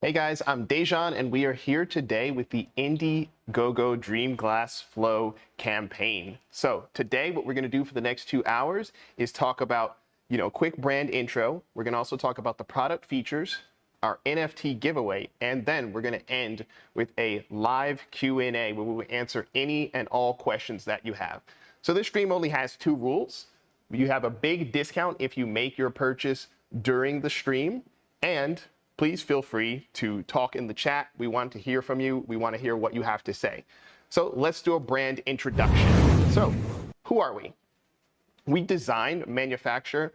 Hey guys, I'm Dejan and we are here today with the Indiegogo Dream Glass Flow campaign. So today what we're going to do for the next 2 hours is talk about, quick brand intro. We're going to also talk about the product features, our NFT giveaway, and then we're going to end with a live Q&A where we will answer any and all questions that you have. So this stream only has 2 rules. You have a big discount if you make your purchase during the stream, and please feel free to talk in the chat. We want to hear from you. We want to hear what you have to say. So let's do a brand introduction. So who are we? We design, manufacture,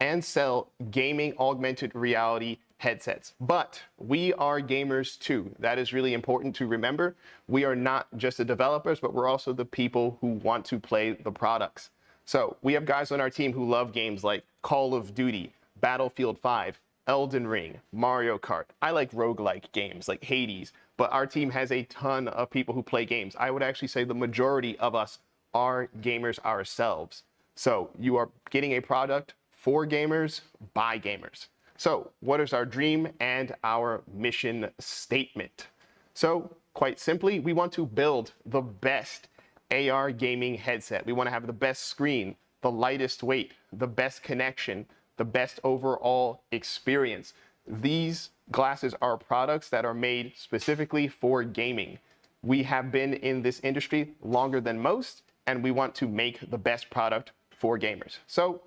and sell gaming augmented reality headsets. But we are gamers too. That is really important to remember. We are not just the developers, but we're also the people who want to play the products. So we have guys on our team who love games like Call of Duty, Battlefield 5, Elden Ring, Mario Kart. I like roguelike games like Hades, but our team has a ton of people who play games. I would actually say the majority of us are gamers ourselves. So you are getting a product for gamers, by gamers. So what is our dream and our mission statement? So quite simply, we want to build the best AR gaming headset. We want to have the best screen, the lightest weight, the best connection, the best overall experience. These glasses are products that are made specifically for gaming. We have been in this industry longer than most, and we want to make the best product for gamers. So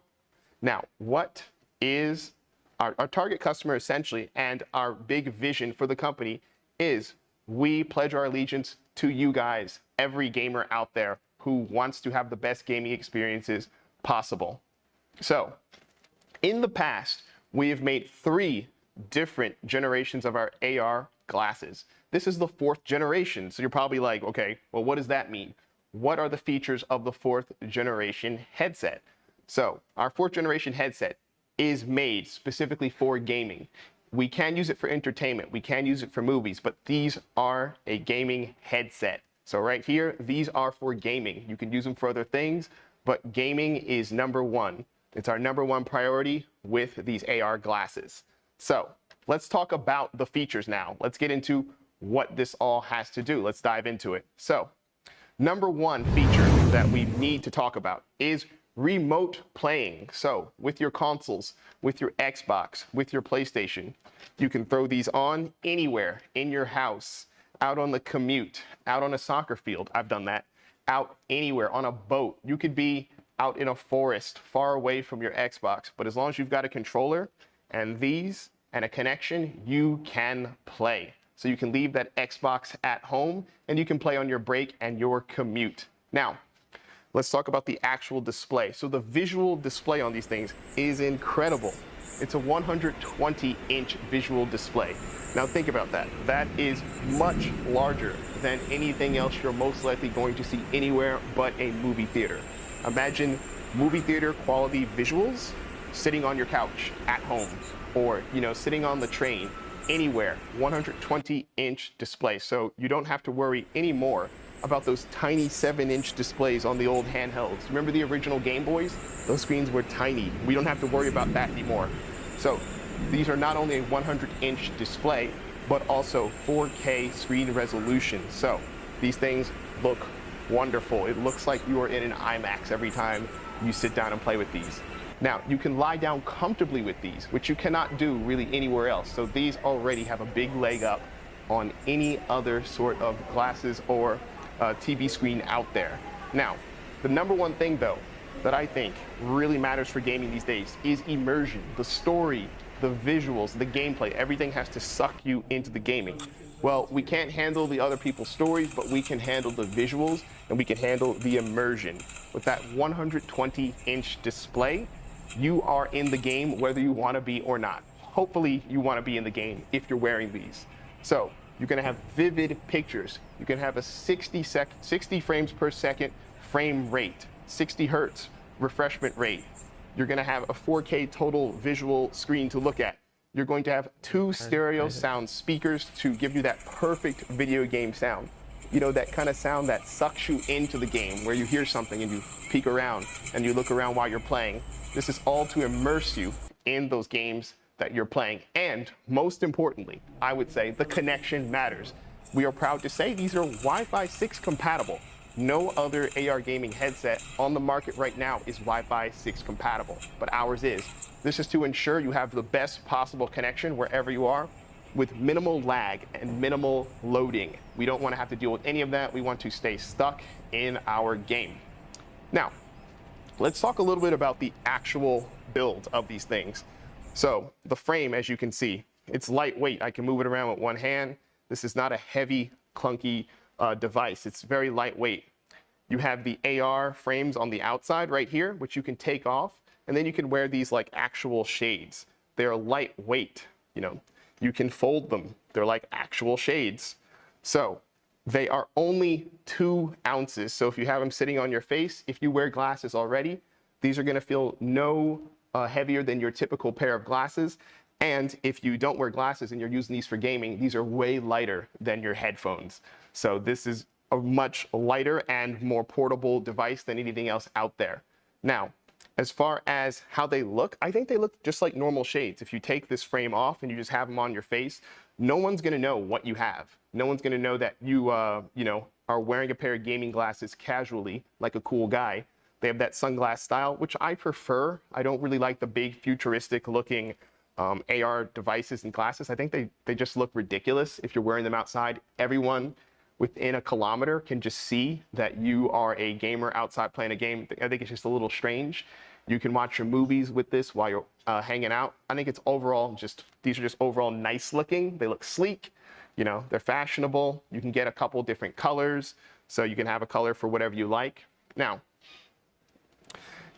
now, what is our target customer essentially, and our big vision for the company is we pledge our allegiance to you guys, every gamer out there who wants to have the best gaming experiences possible. So in the past, we have made 3 different generations of our AR glasses. This is the 4th generation. So you're probably like, okay, well, what does that mean? What are the features of the 4th generation headset? So our 4th generation headset is made specifically for gaming. We can use it for entertainment. We can use it for movies, but these are a gaming headset. So right here, these are for gaming. You can use them for other things, but gaming is number 1. It's our number 1 priority with these AR glasses. So let's talk about the features now. Let's get into what this all has to do. Let's dive into it. So number 1 feature that we need to talk about is remote playing. So with your consoles, with your Xbox, with your PlayStation, you can throw these on anywhere in your house, out on the commute, out on a soccer field. I've done that. Out anywhere on a boat. You could be out in a forest far away from your Xbox, but as long as you've got a controller and these and a connection, you can play. So you can leave that Xbox at home and you can play on your break and your commute. Now, let's talk about the actual display. So the visual display on these things is incredible. It's a 120-inch visual display. Now think about that. That is much larger than anything else you're most likely going to see anywhere but a movie theater. Imagine movie theater quality visuals sitting on your couch at home, or sitting on the train, anywhere. 120-inch display. So you don't have to worry anymore about those tiny 7-inch displays on the old handhelds. Remember the original Game Boys? Those screens were tiny. We don't have to worry about that anymore. So these are not only a 100-inch display, but also 4K screen resolution. So these things look wonderful. It looks like you are in an IMAX every time you sit down and play with these. Now, you can lie down comfortably with these, which you cannot do really anywhere else. So these already have a big leg up on any other sort of glasses or TV screen out there. Now, the number 1 thing though that I think really matters for gaming these days is immersion. The story, the visuals, the gameplay, everything has to suck you into the gaming. Well, we can't handle the other people's stories, but we can handle the visuals and we can handle the immersion. With that 120-inch display, you are in the game whether you want to be or not. Hopefully you want to be in the game if you're wearing these. So you're going to have vivid pictures. You can have a 60 frames per second frame rate, 60 hertz refreshment rate. You're going to have a 4K total visual screen to look at. You're going to have 2 stereo sound speakers to give you that perfect video game sound. That kind of sound that sucks you into the game, where you hear something and you peek around and you look around while you're playing. This is all to immerse you in those games that you're playing. And most importantly, I would say the connection matters. We are proud to say these are Wi-Fi 6 compatible. No other AR gaming headset on the market right now is Wi-Fi 6 compatible, but ours is. This is to ensure you have the best possible connection wherever you are, with minimal lag and minimal loading. We don't want to have to deal with any of that. We want to stay stuck in our game. Now, let's talk a little bit about the actual build of these things. So the frame, as you can see, it's lightweight. I can move it around with one hand. This is not a heavy, clunky device. It's very lightweight. You have the AR frames on the outside right here, which you can take off, and then you can wear these like actual shades. They're lightweight, you know. You can fold them. They're like actual shades. So they are only 2 ounces. So if you have them sitting on your face, if you wear glasses already, these are going to feel no heavier than your typical pair of glasses. And if you don't wear glasses and you're using these for gaming, these are way lighter than your headphones. So this is a much lighter and more portable device than anything else out there. Now, as far as how they look, I think they look just like normal shades. If you take this frame off and you just have them on your face, no one's going to know what you have. No one's going to know that you, are wearing a pair of gaming glasses casually, like a cool guy. They have that sunglass style, which I prefer. I don't really like the big futuristic looking AR devices and glasses. I think they just look ridiculous if you're wearing them outside. Everyone within a kilometer can just see that you are a gamer outside playing a game. I think it's just a little strange. You can watch your movies with this while you're hanging out. I think it's overall these are just overall nice looking. They look sleek, you know, they're fashionable. You can get a couple different colors, so you can have a color for whatever you like. Now,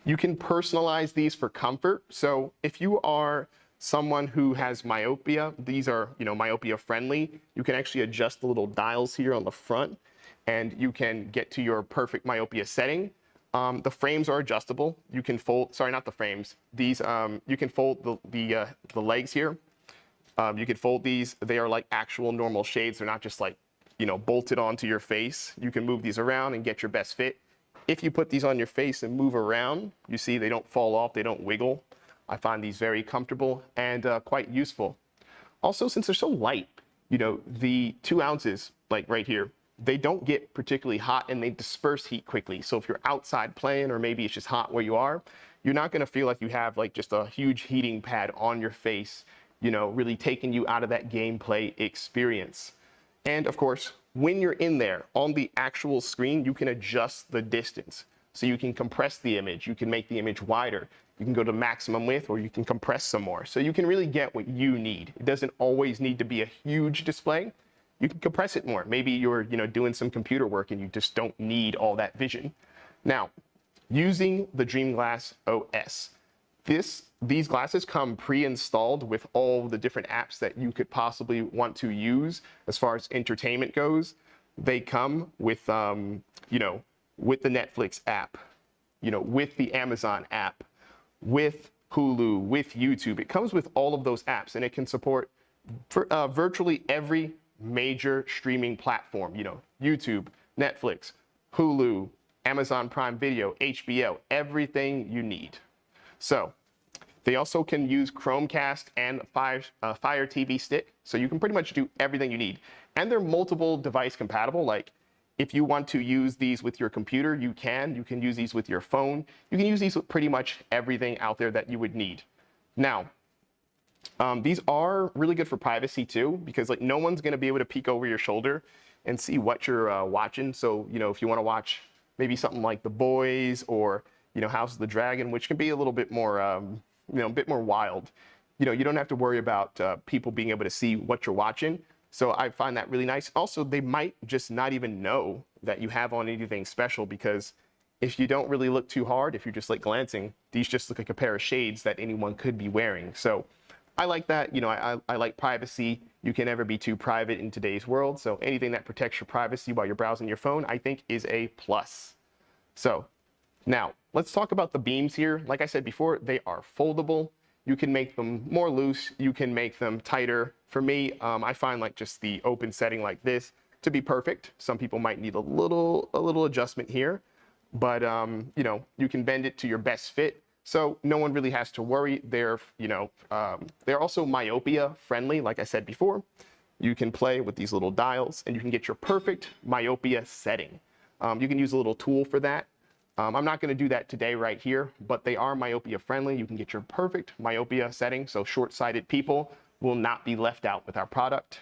you can personalize these for comfort. So if you are someone who has myopia, these are, myopia friendly. You can actually adjust the little dials here on the front, and you can get to your perfect myopia setting. The frames are adjustable. You can fold, sorry, not the frames. These, you can fold the legs here. You can fold these. They are like actual normal shades. They're not just like, bolted onto your face. You can move these around and get your best fit. If you put these on your face and move around, you see they don't fall off, they don't wiggle. I find these very comfortable and quite useful. Also, since they're so light, the 2 ounces, like right here, they don't get particularly hot and they disperse heat quickly. So if you're outside playing, or maybe it's just hot where you are, you're not gonna feel like you have like just a huge heating pad on your face, really taking you out of that gameplay experience. And of course, when you're in there on the actual screen, you can adjust the distance. So you can compress the image, you can make the image wider, you can go to maximum width, or you can compress some more. So you can really get what you need. It doesn't always need to be a huge display. You can compress it more. Maybe you're doing some computer work and you just don't need all that vision. Now, using the Dream Glass OS, these glasses come pre-installed with all the different apps that you could possibly want to use as far as entertainment goes. They come with, with the Netflix app, with the Amazon app, with Hulu, with YouTube. It comes with all of those apps, and it can support virtually every major streaming platform, YouTube, Netflix, Hulu, Amazon Prime Video, HBO, everything you need. So they also can use Chromecast and Fire TV Stick, so you can pretty much do everything you need. And they're multiple device compatible. Like if you want to use these with your computer, you can use these with your phone. You can use these with pretty much everything out there that you would need. Now, these are really good for privacy too, because like no one's gonna be able to peek over your shoulder and see what you're watching. So, if you wanna watch maybe something like The Boys or, House of the Dragon, which can be a little bit more, a bit more wild, you don't have to worry about people being able to see what you're watching. So I find that really nice. Also, they might just not even know that you have on anything special, because if you don't really look too hard, if you're just like glancing, these just look like a pair of shades that anyone could be wearing. So I like that. I like privacy. You can never be too private in today's world. So anything that protects your privacy while you're browsing your phone, I think is a plus. So now let's talk about the beams here. Like I said before, they are foldable. You can make them more loose. You can make them tighter. For me, I find like just the open setting like this to be perfect. Some people might need a little adjustment here, but you can bend it to your best fit. So no one really has to worry. They're also myopia friendly, like I said before. You can play with these little dials and you can get your perfect myopia setting. You can use a little tool for that. I'm not going to do that today right here, but they are myopia friendly. You can get your perfect myopia setting, so short-sighted people will not be left out with our product.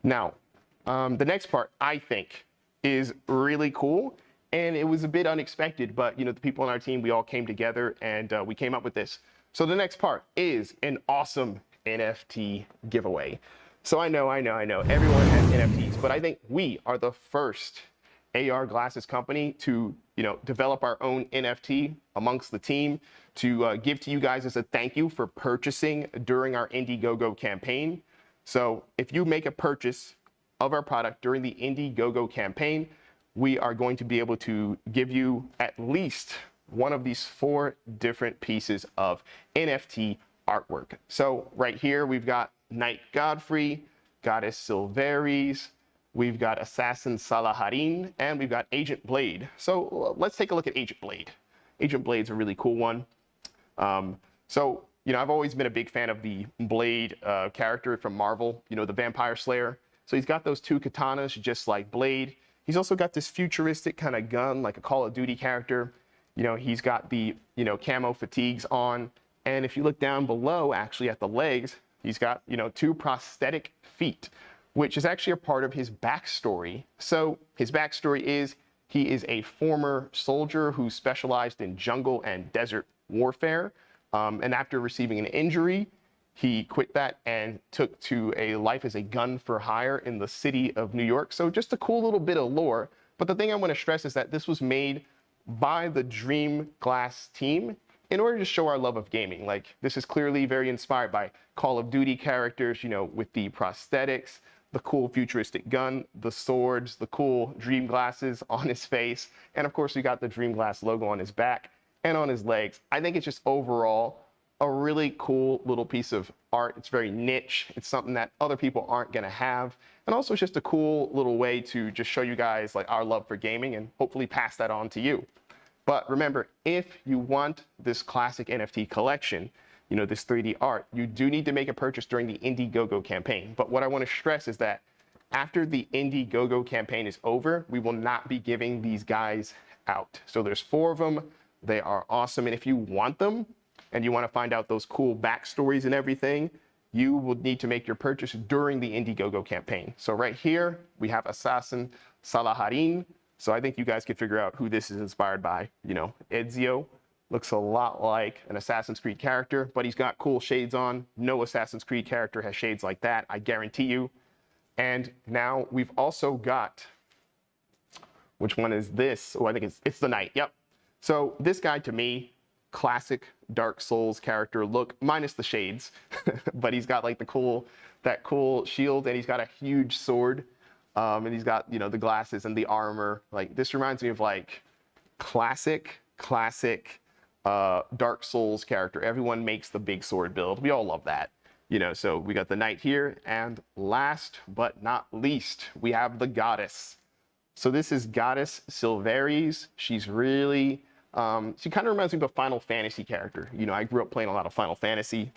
Now, the next part, I think, is really cool, and it was a bit unexpected, but the people on our team, we all came together and we came up with this. So the next part is an awesome NFT giveaway. So I know everyone has NFTs, but I think we are the first AR glasses company to develop our own NFT amongst the team to give to you guys as a thank you for purchasing during our Indiegogo campaign. So if you make a purchase of our product during the Indiegogo campaign, we are going to be able to give you at least one of these 4 different pieces of NFT artwork. So right here we've got Knight Godfrey, Goddess Silveris, we've got Assassin Salaharin, and we've got Agent Blade. So let's take a look at Agent Blade. Agent Blade's a really cool one. I've always been a big fan of the Blade character from Marvel, the Vampire Slayer. So he's got those 2 katanas just like Blade. He's also got this futuristic kind of gun like a Call of Duty character. He's got the, camo fatigues on. And if you look down below, actually at the legs, he's got, 2 prosthetic feet, which is actually a part of his backstory. So his backstory is he is a former soldier who specialized in jungle and desert warfare. And after receiving an injury, he quit that and took to a life as a gun for hire in the city of New York. So just a cool little bit of lore. But the thing I want to stress is that this was made by the Dream Glass team in order to show our love of gaming. Like, this is clearly very inspired by Call of Duty characters, with the prosthetics, the cool futuristic gun, the swords, the cool Dream Glasses on his face. And of course, we got the Dream Glass logo on his back and on his legs. I think it's just overall a really cool little piece of art. It's very niche. It's something that other people aren't gonna have. And also it's just a cool little way to just show you guys like our love for gaming and hopefully pass that on to you. But remember, if you want this classic NFT collection, this 3D art, you do need to make a purchase during the Indiegogo campaign. But what I want to stress is that after the Indiegogo campaign is over, we will not be giving these guys out. So there's 4 of them. They are awesome. And if you want them and you want to find out those cool backstories and everything, you will need to make your purchase during the Indiegogo campaign. So right here, we have Assassin Salaharin. So I think you guys can figure out who this is inspired by. Ezio looks a lot like an Assassin's Creed character, but he's got cool shades on. No Assassin's Creed character has shades like that, I guarantee you. And now we've also got, which one is this? Oh, I think it's the Knight, yep. So this guy, to me, classic Dark Souls character look, minus the shades, but he's got like that cool shield, and he's got a huge sword. And he's got, the glasses and the armor. Like, this reminds me of like classic Dark Souls character. Everyone makes the big sword build. We all love that. So we got the Knight here. And last but not least, we have the Goddess. So this is Goddess Silveris. She's really, she kind of reminds me of a Final Fantasy character. I grew up playing a lot of Final Fantasy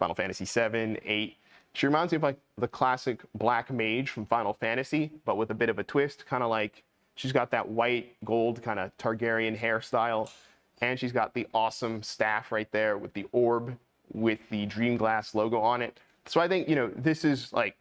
7, 8. She reminds me of like the classic black mage from Final Fantasy, but with a bit of a twist, kind of like she's got that white gold kind of Targaryen hairstyle, and she's got the awesome staff right there with the orb with the Dream Glass logo on it. So I think, this is like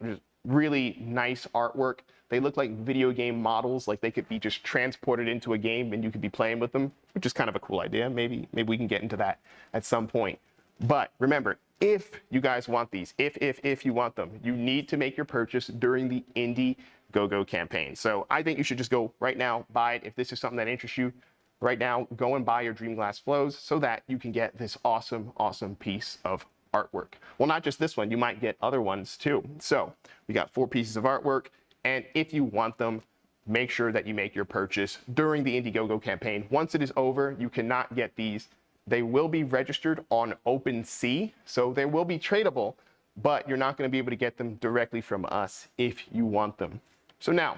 really nice artwork. They look like video game models, like they could be just transported into a game and you could be playing with them, which is kind of a cool idea. Maybe we can get into that at some point. But remember, if you guys want these, if you want them, you need to make your purchase during the Indiegogo campaign. So I think you should just go right now, buy it. If this is something that interests you right now, go and buy your Dream Glass Flows so that you can get this awesome piece of artwork. Well, not just this one, you might get other ones too. So we got 4 pieces of artwork, and if you want them, make sure that you make your purchase during the Indiegogo campaign. Once it is over, you cannot get these. They will be registered on OpenSea, so they will be tradable, but you're not going to be able to get them directly from us if you want them. So now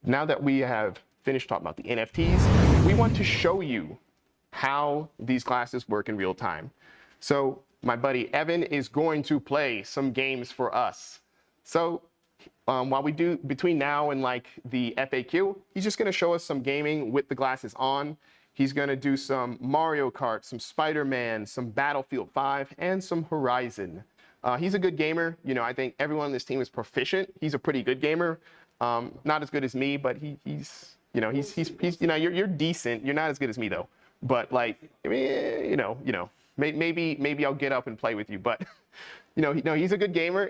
that we have finished talking about the NFTs, we want to show you how these glasses work in real time. So my buddy Evan is going to play some games for us. So while we do between now and like the FAQ, he's just going to show us some gaming with the glasses on. He's going to do some Mario Kart, some Spider-Man, some Battlefield 5, and some Horizon. He's a good gamer. You know, I think everyone on this team is proficient. He's a pretty good gamer. Not as good as me, but he's you know, he's you know, you're decent. You're not as good as me though. But like, I mean, you know, maybe I'll get up and play with you. But you know, he's a good gamer.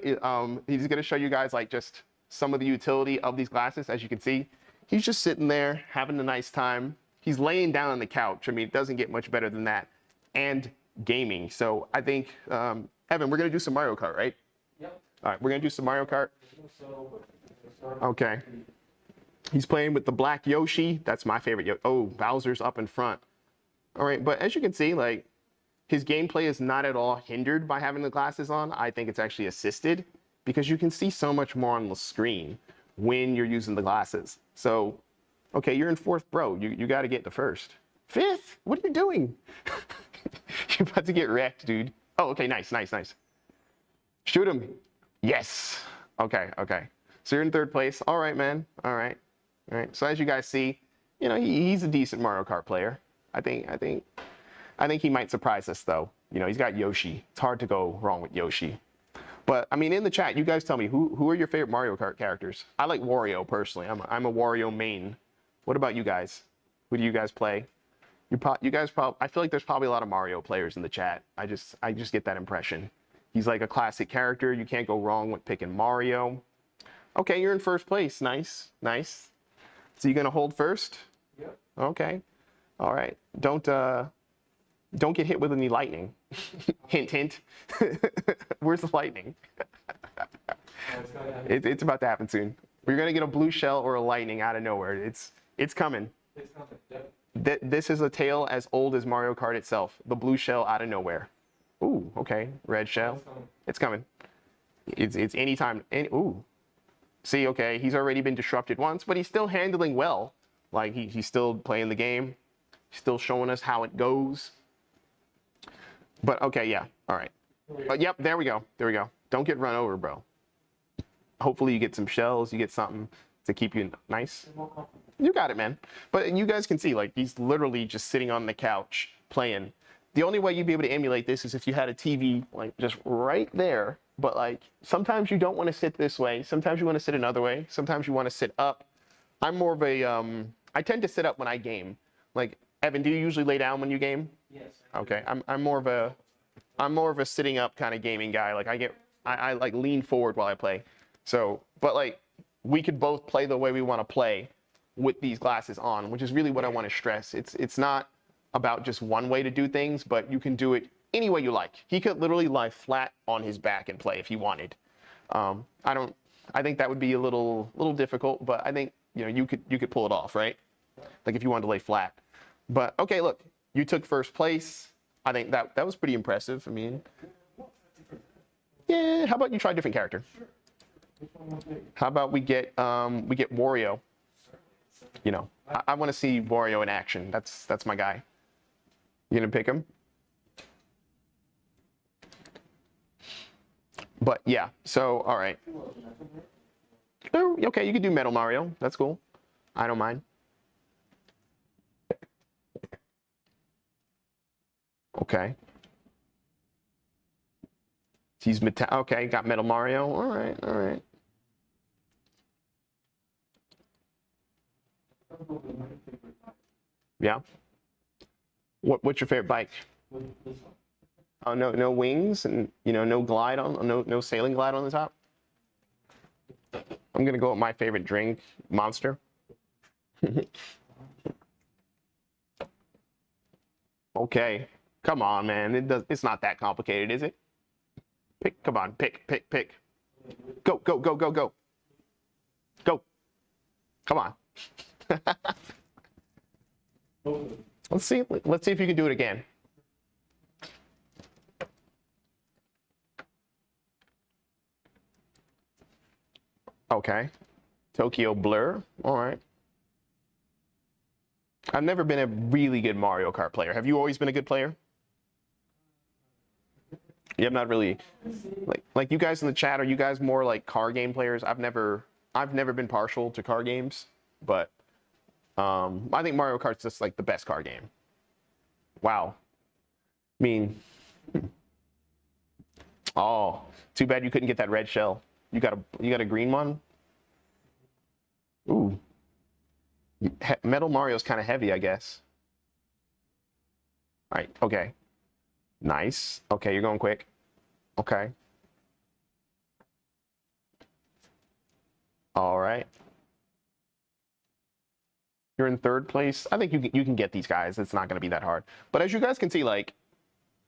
He's going to show you guys like just some of the utility of these glasses. As you can see, he's just sitting there having a nice time. He's laying down on the couch. I mean, it doesn't get much better than that. And gaming. So I think, Evan, we're going to do some Mario Kart, right? Yep. All right, we're going to do some Mario Kart. Okay. He's playing with the black Yoshi. That's my favorite. Oh, Bowser's up in front. All right, but as you can see, like, his gameplay is not at all hindered by having the glasses on. I think it's actually assisted because you can see so much more on the screen when you're using the glasses. So, okay, you're in fourth, bro. You got to get to first. Fifth? What are you doing? You're about to get wrecked, dude. Oh, okay, nice. Shoot him. Yes. Okay. So you're in third place. All right, man. All right. So as you guys see, you know, he's a decent Mario Kart player. I think he might surprise us though. You know, he's got Yoshi. It's hard to go wrong with Yoshi. But I mean, in the chat, you guys tell me who are your favorite Mario Kart characters? I like Wario personally. I'm a Wario main. What about you guys? Who do you guys play? You guys probably. I feel like there's probably a lot of Mario players in the chat. I just get that impression. He's like a classic character. You can't go wrong with picking Mario. Okay, you're in first place. Nice. So you're gonna hold first? Yep. Okay. All right. Don't get hit with any lightning. Hint. Where's the lightning? It's about to happen soon. We're gonna get a blue shell or a lightning out of nowhere. It's coming. It's coming. Yep. This is a tale as old as Mario Kart itself. The blue shell out of nowhere. Ooh, okay. Red shell. It's coming. It's anytime. Ooh. See, okay, he's already been disrupted once, but he's still handling well. Like he's still playing the game. He's still showing us how it goes. But okay, yeah. All right. Yep, there we go. Don't get run over, bro. Hopefully you get some shells, you get something to keep you nice. You got it, man. But you guys can see, like, he's literally just sitting on the couch playing. The only way you'd be able to emulate this is if you had a TV, like, just right there. But, like, sometimes you don't want to sit this way. Sometimes you want to sit another way. Sometimes you want to sit up. I'm more of a, I tend to sit up when I game. Like, Evan, do you usually lay down when you game? Yes. Okay, I'm more of a sitting up kind of gaming guy. Like I like lean forward while I play. So, but like we could both play the way we want to play with these glasses on, which is really what I want to stress. It's not about just one way to do things, but you can do it any way you like. He could literally lie flat on his back and play if he wanted. I think that would be a little difficult, but I think, you know, you could pull it off, right? Like if you wanted to lay flat. But okay, look, you took first place. I think that was pretty impressive. I mean, yeah. How about you try a different character? How about we get Wario? You know, I want to see Wario in action. That's my guy. You gonna pick him? But yeah. So all right. Oh, okay, you can do Metal Mario. That's cool. I don't mind. Okay. He's okay, got Metal Mario. All right. Yeah. What's your favorite bike? Oh, no wings and, you know, no glide on, no sailing glide on the top. I'm gonna go with my favorite drink, Monster. Okay. Come on, man. It's not that complicated, is it? Come on, pick. Go. Go. Come on. Let's see if you can do it again. Okay. Tokyo Blur. All right. I've never been a really good Mario Kart player. Have you always been a good player? Yeah, I'm not really like you guys in the chat. Are you guys more like car game players? I've never been partial to car games, but I think Mario Kart's just like the best car game. Wow. I mean, oh, too bad you couldn't get that red shell. You got a green one. Ooh, Metal Mario's kind of heavy, I guess. All right. Okay. Nice. Okay, you're going quick. Okay. All right. You're in third place. I think you can get these guys. It's not going to be that hard. But as you guys can see, like,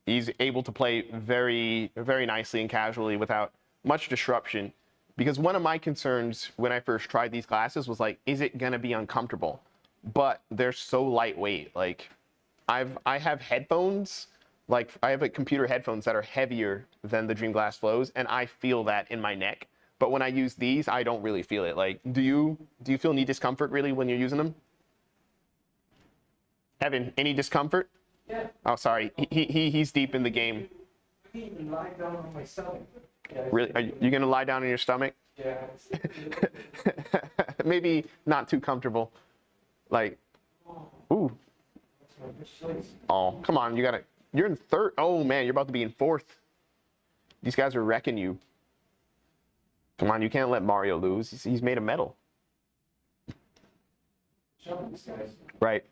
he's able to play very, very nicely and casually without much disruption. Because one of my concerns when I first tried these classes was like, is it going to be uncomfortable? But they're so lightweight. Like, I have headphones. Like, I have computer headphones that are heavier than the Dream Glass Flows, and I feel that in my neck. But when I use these, I don't really feel it. Like, do you feel any discomfort really when you're using them? Evan, any discomfort? Yeah. Oh, sorry. He's deep in the game. I can't even lie down on my stomach. Yeah, Really? Are you going to lie down on your stomach? yeah. Maybe not too comfortable. Like, ooh. Oh, come on. You're in third. Oh, man, you're about to be in fourth. These guys are wrecking you. Come on, you can't let Mario lose. He's made of metal. Right.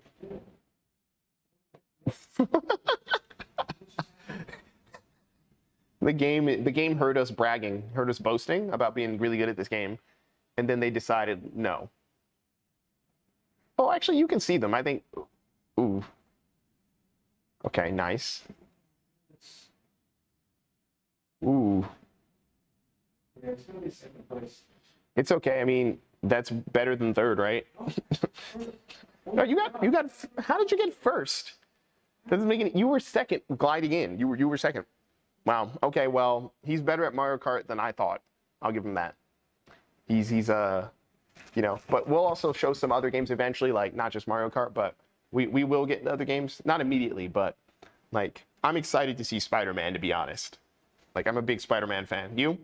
The game heard us bragging, heard us boasting about being really good at this game, and then they decided no. Oh, actually, you can see them. I think. Ooh. Okay, nice. Ooh. Yeah, it's gonna be second place. It's okay. I mean, that's better than third, right? No, you got. How did you get first? Doesn't make any. You were second gliding in. You were second. Wow. Okay. Well, he's better at Mario Kart than I thought. I'll give him that. He's you know. But we'll also show some other games eventually, like not just Mario Kart, but we will get other games. Not immediately, but like I'm excited to see Spider-Man. To be honest, like I'm a big Spider-Man fan. You?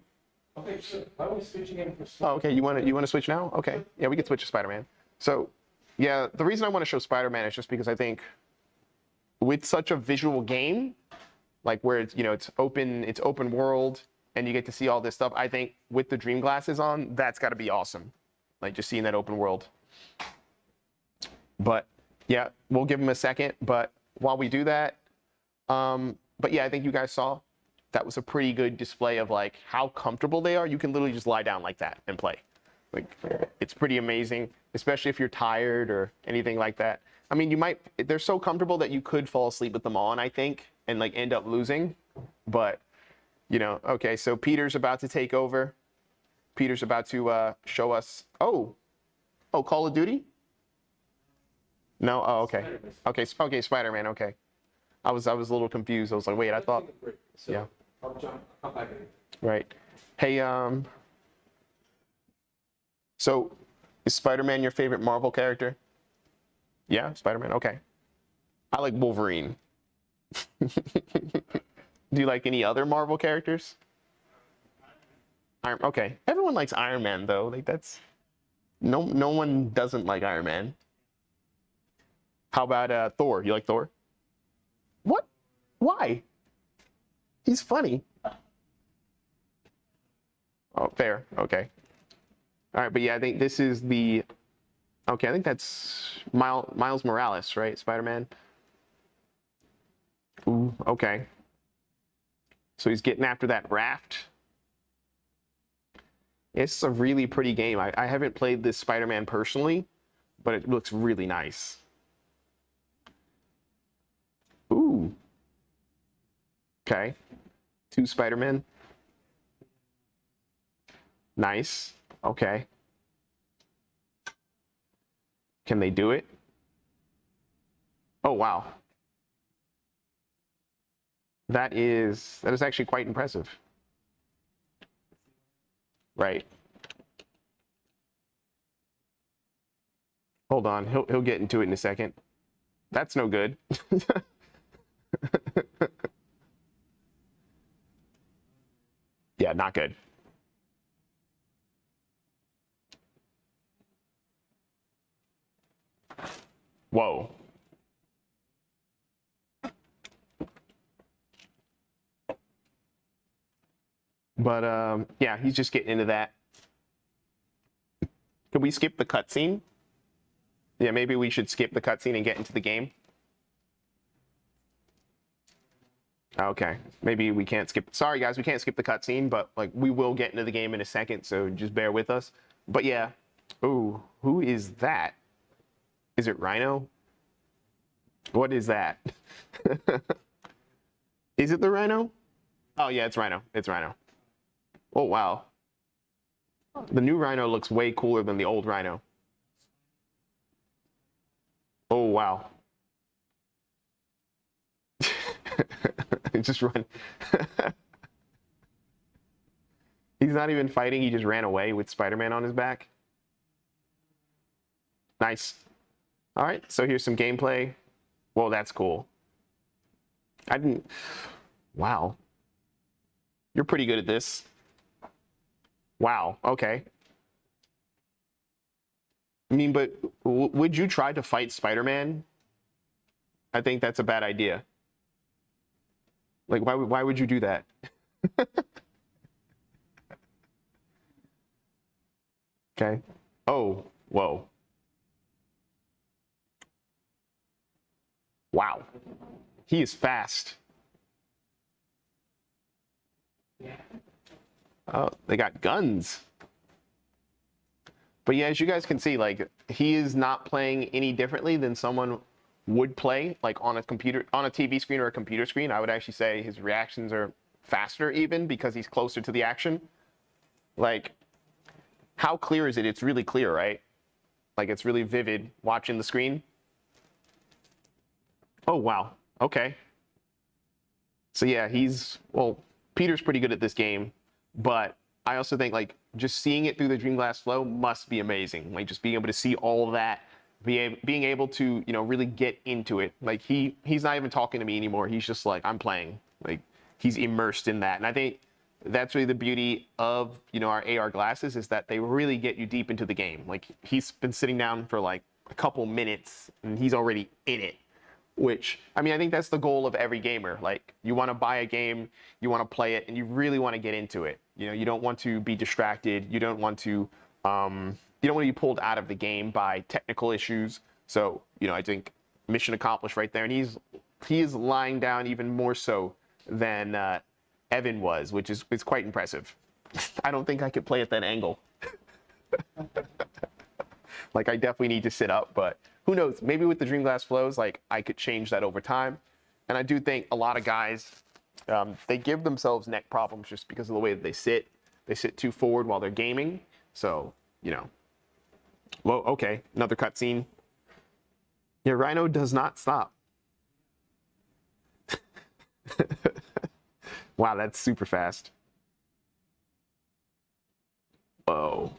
Okay, so why are we switching in for? Oh, okay. You want to switch now? Okay. Yeah, we can switch to Spider-Man. So, yeah, the reason I want to show Spider-Man is just because I think with such a visual game, like where it's open world, and you get to see all this stuff. I think with the Dream Glasses on, that's got to be awesome. Like just seeing that open world. But yeah, we'll give him a second. But while we do that, but yeah, I think you guys saw that was a pretty good display of like how comfortable they are. You can literally just lie down like that and play. Like it's pretty amazing, especially if you're tired or anything like that. I mean, they're so comfortable that you could fall asleep with them on, I think, and like end up losing. But, okay, so Peter's about to take over. Peter's about to show us. Oh, Call of Duty? No? Oh, okay. Okay, Spider-Man, okay. I was a little confused. I was like, wait, I thought. Yeah. I'll come back in. Right. Hey, so is Spider-Man your favorite Marvel character? Yeah, Spider-Man, okay. I like Wolverine. Do you like any other Marvel characters? Okay. Everyone likes Iron Man though. Like that's no one doesn't like Iron Man. How about Thor? You like Thor? What? Why? He's funny. Oh, fair. Okay. All right, but yeah, I think this is the. Okay, I think that's Miles Morales, right? Spider-Man. Ooh, okay. So he's getting after that raft. It's a really pretty game. I haven't played this Spider-Man personally, but it looks really nice. Ooh. Okay. 2 Spider-Men. Nice. Okay. Can they do it? Oh, wow. That is actually quite impressive. Right. Hold on. He'll get into it in a second. That's no good. Yeah, not good. Whoa. But yeah, he's just getting into that. Could we skip the cutscene? Yeah, maybe we should skip the cutscene and get into the game. Okay, maybe we can't skip. Sorry, guys, we can't skip the cutscene, but like we will get into the game in a second, so just bear with us. But yeah, ooh, who is that? Is it Rhino? What is that? Is it the Rhino? Oh yeah, it's Rhino. It's Rhino. Oh wow, the new Rhino looks way cooler than the old Rhino. Oh wow. Just run. He's not even fighting, he just ran away with Spider-Man on his back. Nice. All right, so here's some gameplay. Whoa, that's cool. I didn't. Wow. You're pretty good at this. Wow, okay. I mean, but would you try to fight Spider-Man? I think that's a bad idea. Like, why would you do that? Okay. Oh, whoa. Wow. He is fast. Oh, they got guns. But yeah, as you guys can see, like, he is not playing any differently than someone would play, like on a computer, on a TV screen or a computer screen. I would actually say his reactions are faster even because he's closer to the action. Like, how clear is it? It's really clear, right? Like, it's really vivid watching the screen. Oh, wow. Okay. So yeah, well, Peter's pretty good at this game, but I also think like just seeing it through the Dreamglass Flow must be amazing. Like just being able to see all of that, being able to, you know, really get into it. Like he's not even talking to me anymore. He's just like, I'm playing. Like he's immersed in that. And I think that's really the beauty of, you know, our AR glasses is that they really get you deep into the game. Like he's been sitting down for like a couple minutes and he's already in it. Which, I mean, I think that's the goal of every gamer. Like, you want to buy a game, you want to play it, and you really want to get into it. You know, you don't want to be distracted. You don't want to, you don't want to be pulled out of the game by technical issues. So, you know, I think mission accomplished right there. And he is lying down even more so than Evan was, which is quite impressive. I don't think I could play at that angle. Like, I definitely need to sit up, but who knows? Maybe with the Dreamglass Flows, like, I could change that over time. And I do think a lot of guys, they give themselves neck problems just because of the way that they sit. They sit too forward while they're gaming. So, you know. Well, okay, another cutscene. Yeah, Rhino does not stop. Wow, that's super fast. Whoa.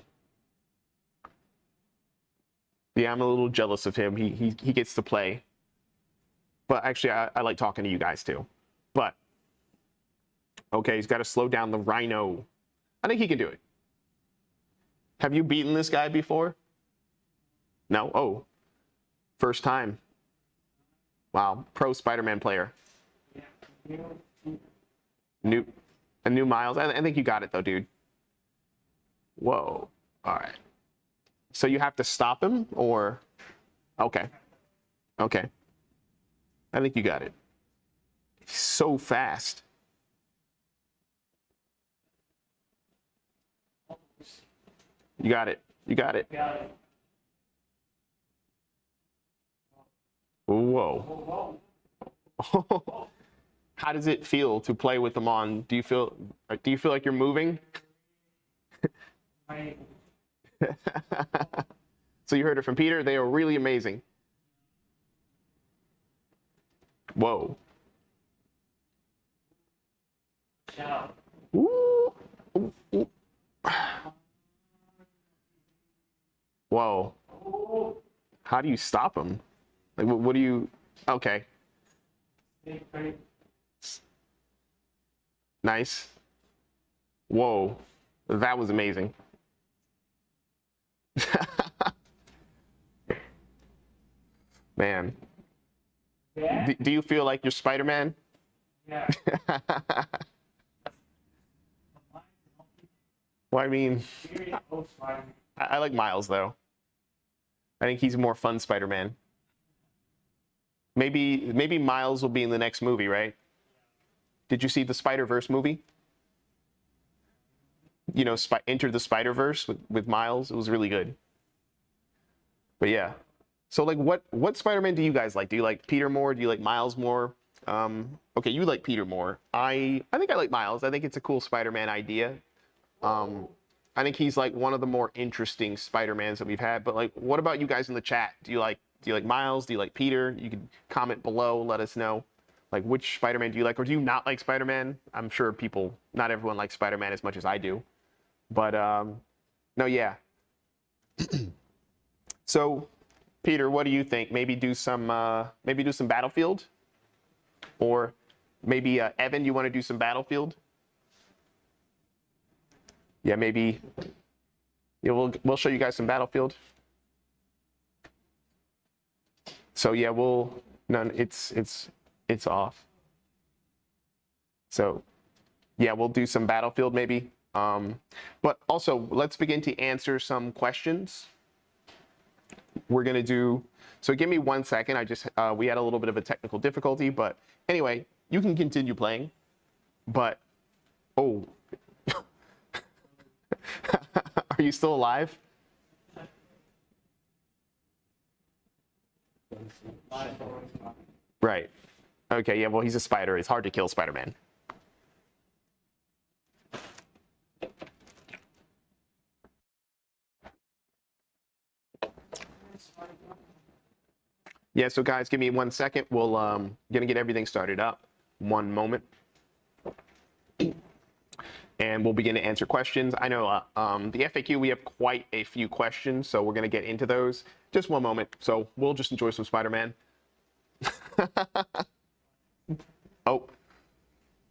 Yeah, I'm a little jealous of him. He gets to play. But actually, I like talking to you guys too. But, okay, he's got to slow down the Rhino. I think he can do it. Have you beaten this guy before? No? Oh, first time. Wow, pro Spider-Man player. A new Miles. I think you got it though, dude. Whoa. All right. So you have to stop him, or? Okay. Okay. I think you got it. He's so fast. You got it. You got it. Whoa. How does it feel to play with them on? Do you feel like you're moving? So you heard it from Peter. They are really amazing. Whoa. Ooh. Ooh, ooh. Whoa. How do you stop him? Like, what do you? Okay, Snake crate. nice. Whoa, that was amazing. Man, Yeah. do you feel like you're Spider-Man? Yeah. Well, I mean, Very old Spider-Man. I like Miles though. I think he's a more fun Spider-Man. Maybe Miles will be in the next movie, right? Did you see the Spider-Verse movie? You know, Enter the Spider-Verse with Miles. It was really good. But yeah. So like what Spider-Man do you guys like? Do you like Peter more? Do you like Miles more? Okay, you like Peter more. I think I like Miles. I think it's a cool Spider-Man idea. I think he's like one of the more interesting Spider-Mans that we've had. But like, what about you guys in the chat? Do you like Miles? Do you like Peter? You can comment below, let us know. Like, which Spider-Man do you like, or do you not like Spider-Man? I'm sure not everyone likes Spider-Man as much as I do. But no, yeah. So, Peter, what do you think? Maybe do some Battlefield, or maybe Evan, you want to do some Battlefield? Yeah, maybe. Yeah, we'll show you guys some Battlefield. So yeah, it's off. So yeah, we'll do some Battlefield maybe. But also let's begin to answer some questions. We're gonna do. So give me 1 second. We had a little bit of a technical difficulty, but anyway, you can continue playing. But oh. Are you still alive? Right. Okay, yeah, well, he's a spider. It's hard to kill Spider-Man. Yeah, so guys, give me 1 second. We'll gonna get everything started up. 1 moment. And we'll begin to answer questions. I know the FAQ, we have quite a few questions, so we're going to get into those. Just 1 moment. So we'll just enjoy some Spider-Man. Oh,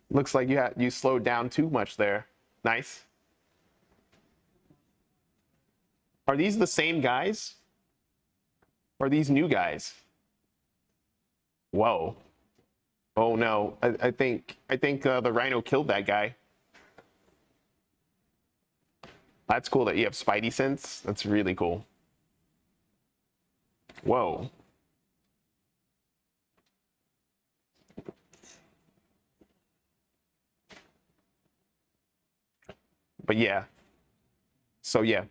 looks like you slowed down too much there. Nice. Are these the same guys? Or are these new guys? Whoa. Oh no, I think the Rhino killed that guy. That's cool that you have Spidey sense. That's really cool. Whoa. But yeah. So yeah.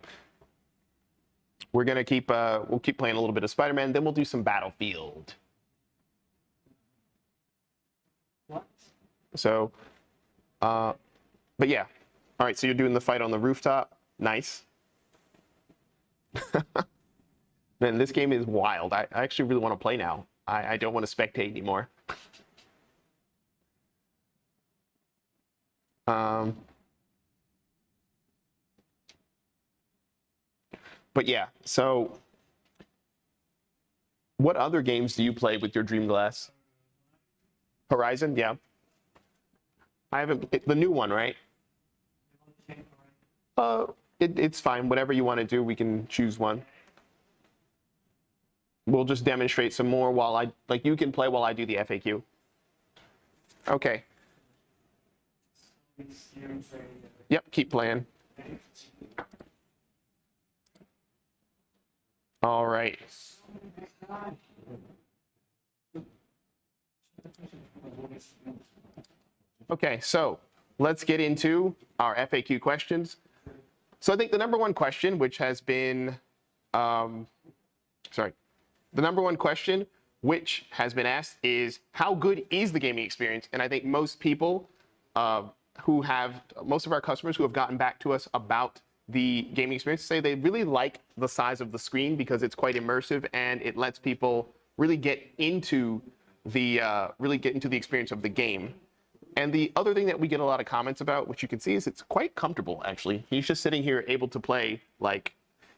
We're gonna we'll keep playing a little bit of Spider-Man, then we'll do some Battlefield. What? So, but yeah. All right, so you're doing the fight on the rooftop. Nice. Man, this game is wild. I actually really want to play now. I don't want to spectate anymore. But yeah, so what other games do you play with your Dream Glass? Horizon, yeah. I haven't, the new one, right? It's fine. Whatever you want to do, we can choose one. We'll just demonstrate some more while you can play while I do the FAQ. Okay. Yep, keep playing. All right. Okay, so let's get into our FAQ questions. So I think the number one question, which has been, the number one question which has been asked is, how good is the gaming experience? And I think most people most of our customers who have gotten back to us about the gaming experience say they really like the size of the screen because it's quite immersive and it lets people really get into the experience of the game. And the other thing that we get a lot of comments about, which you can see, is it's quite comfortable, actually. He's just sitting here able to play, like,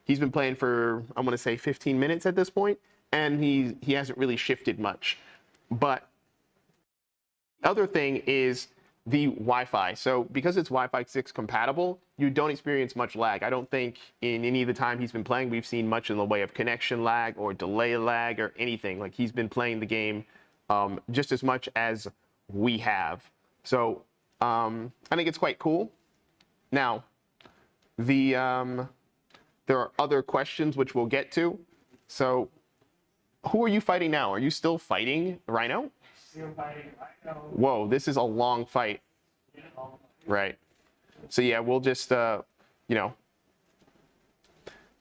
he's been playing for, I want to say 15 minutes at this point, and he hasn't really shifted much. But the other thing is the Wi-Fi. So because it's Wi-Fi 6 compatible, you don't experience much lag. I don't think in any of the time he's been playing, we've seen much in the way of connection lag or delay lag or anything. Like, he's been playing the game just as much as we have. So I think it's quite cool. Now, there are other questions which we'll get to. So who are you fighting now? Are you still fighting Rhino? Still fighting Rhino. Whoa, this is a long fight. You know. Right. So yeah, we'll just, you know.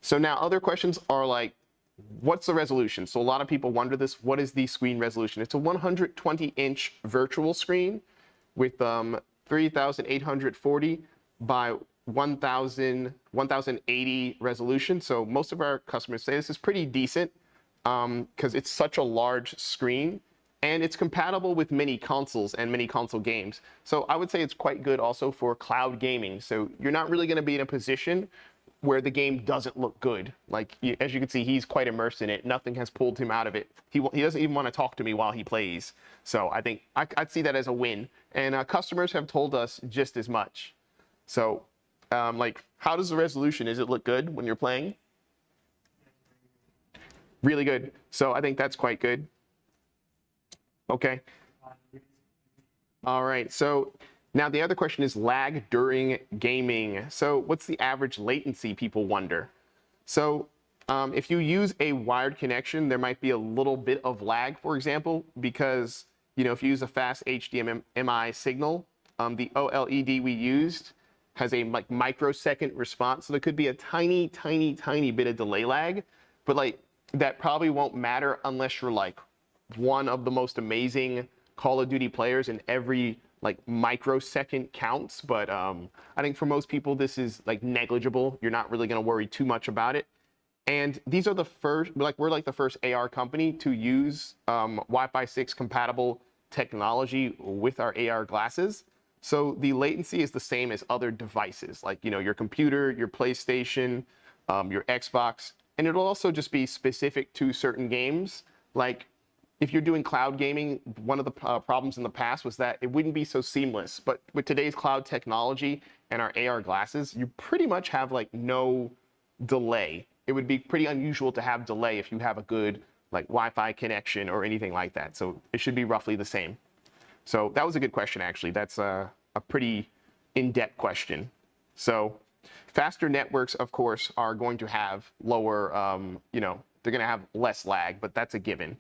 So now other questions are like, what's the resolution? So a lot of people wonder this. What is the screen resolution? It's a 120-inch virtual screen with 3,840 by 1080 resolution. So most of our customers say this is pretty decent because it's such a large screen, and it's compatible with many consoles and many console games. So I would say it's quite good also for cloud gaming. So you're not really going to be in a position where the game doesn't look good. Like, as you can see, he's quite immersed in it. Nothing has pulled him out of it. He doesn't even want to talk to me while he plays. So I think I'd see that as a win. And customers have told us just as much. So like, how does the resolution, does it look good when you're playing? Really good. So I think that's quite good. Okay. All right. So now the other question is lag during gaming. So what's the average latency, people wonder? So if you use a wired connection, there might be a little bit of lag, for example, because, you know, if you use a fast HDMI signal, the OLED we used has a like microsecond response. So there could be a tiny bit of delay lag, but like that probably won't matter unless you're like one of the most amazing Call of Duty players and every like microsecond counts. But I think for most people, this is like negligible. You're not really going to worry too much about it. And these are the first, we're like the first AR company to use Wi-Fi 6 compatible technology with our AR glasses. So the latency is the same as other devices, like, you know, your computer, your PlayStation, your Xbox, and it'll also just be specific to certain games. Like, if you're doing cloud gaming, one of the problems in the past was that it wouldn't be so seamless. But with today's cloud technology and our AR glasses, you pretty much have like no delay. It would be pretty unusual to have delay if you have a good like Wi-Fi connection or anything like that. So it should be roughly the same. So that was a good question, actually. That's a pretty in-depth question. So faster networks, of course, are going to have lower, you know, they're going to have less lag, but that's a given.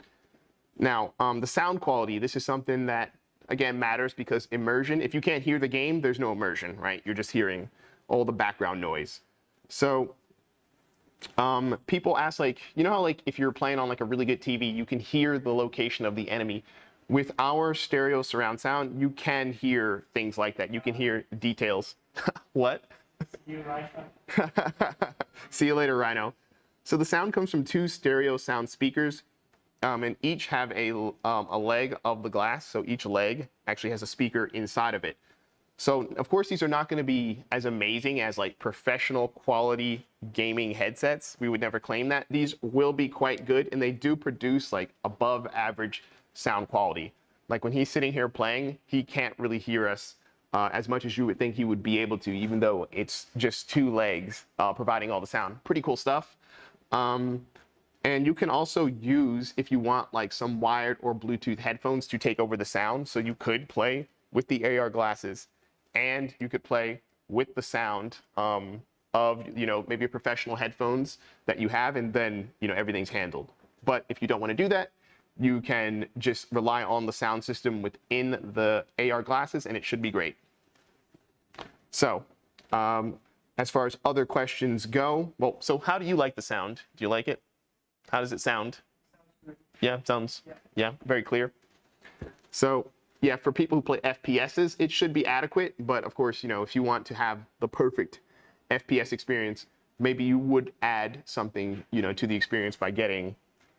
Now, the sound quality, this is something that, again, matters because immersion, if you can't hear the game, there's no immersion, right? You're just hearing all the background noise. So people ask, like, you know how like if you're playing on like a really good TV, you can hear the location of the enemy. With our stereo surround sound, you can hear things like that. You can hear details. What? See you, Rhino. See you later, Rhino. So the sound comes from two stereo sound speakers, and each have a leg of the glass. So each leg actually has a speaker inside of it. So of course, these are not going to be as amazing as like professional quality gaming headsets. We would never claim that. These will be quite good, and they do produce like above average sound quality. Like when he's sitting here playing, he can't really hear us as much as you would think he would be able to, even though it's just two legs providing all the sound. Pretty cool stuff. And you can also use, if you want, like some wired or Bluetooth headphones to take over the sound. So you could play with the AR glasses, and you could play with the sound of, you know, maybe a professional headphones that you have, and then, you know, everything's handled. But if you don't want to do that, you can just rely on the sound system within the AR glasses, and it should be great. So as far as other questions go, well, so how do you like the sound? Do you like it? How does it sound? Yeah, sounds, yeah, very clear. So yeah, for people who play FPSs, it should be adequate. But of course, you know, if you want to have the perfect FPS experience, maybe you would add something, you know, to the experience by getting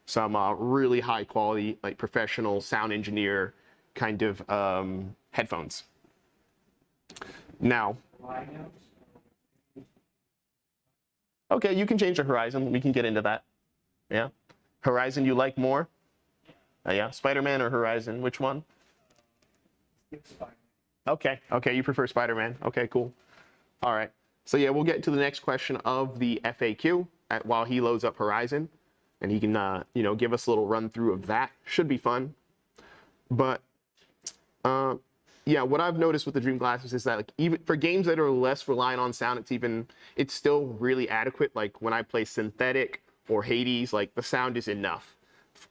some really high quality, like professional sound engineer kind of headphones. Now, okay, you can change the horizon. We can get into that. Yeah. Horizon you like more? Yeah, Spider-Man or Horizon, which one? Skip Spider. Okay, you prefer Spider-Man. Okay, cool. All right. So yeah, we'll get to the next question of the FAQ while he loads up Horizon, and he can give us a little run through of that. Should be fun. But yeah, what I've noticed with the Dream Glasses is that like even for games that are less reliant on sound, it's still really adequate. Like when I play Synthetic or Hades, like the sound is enough.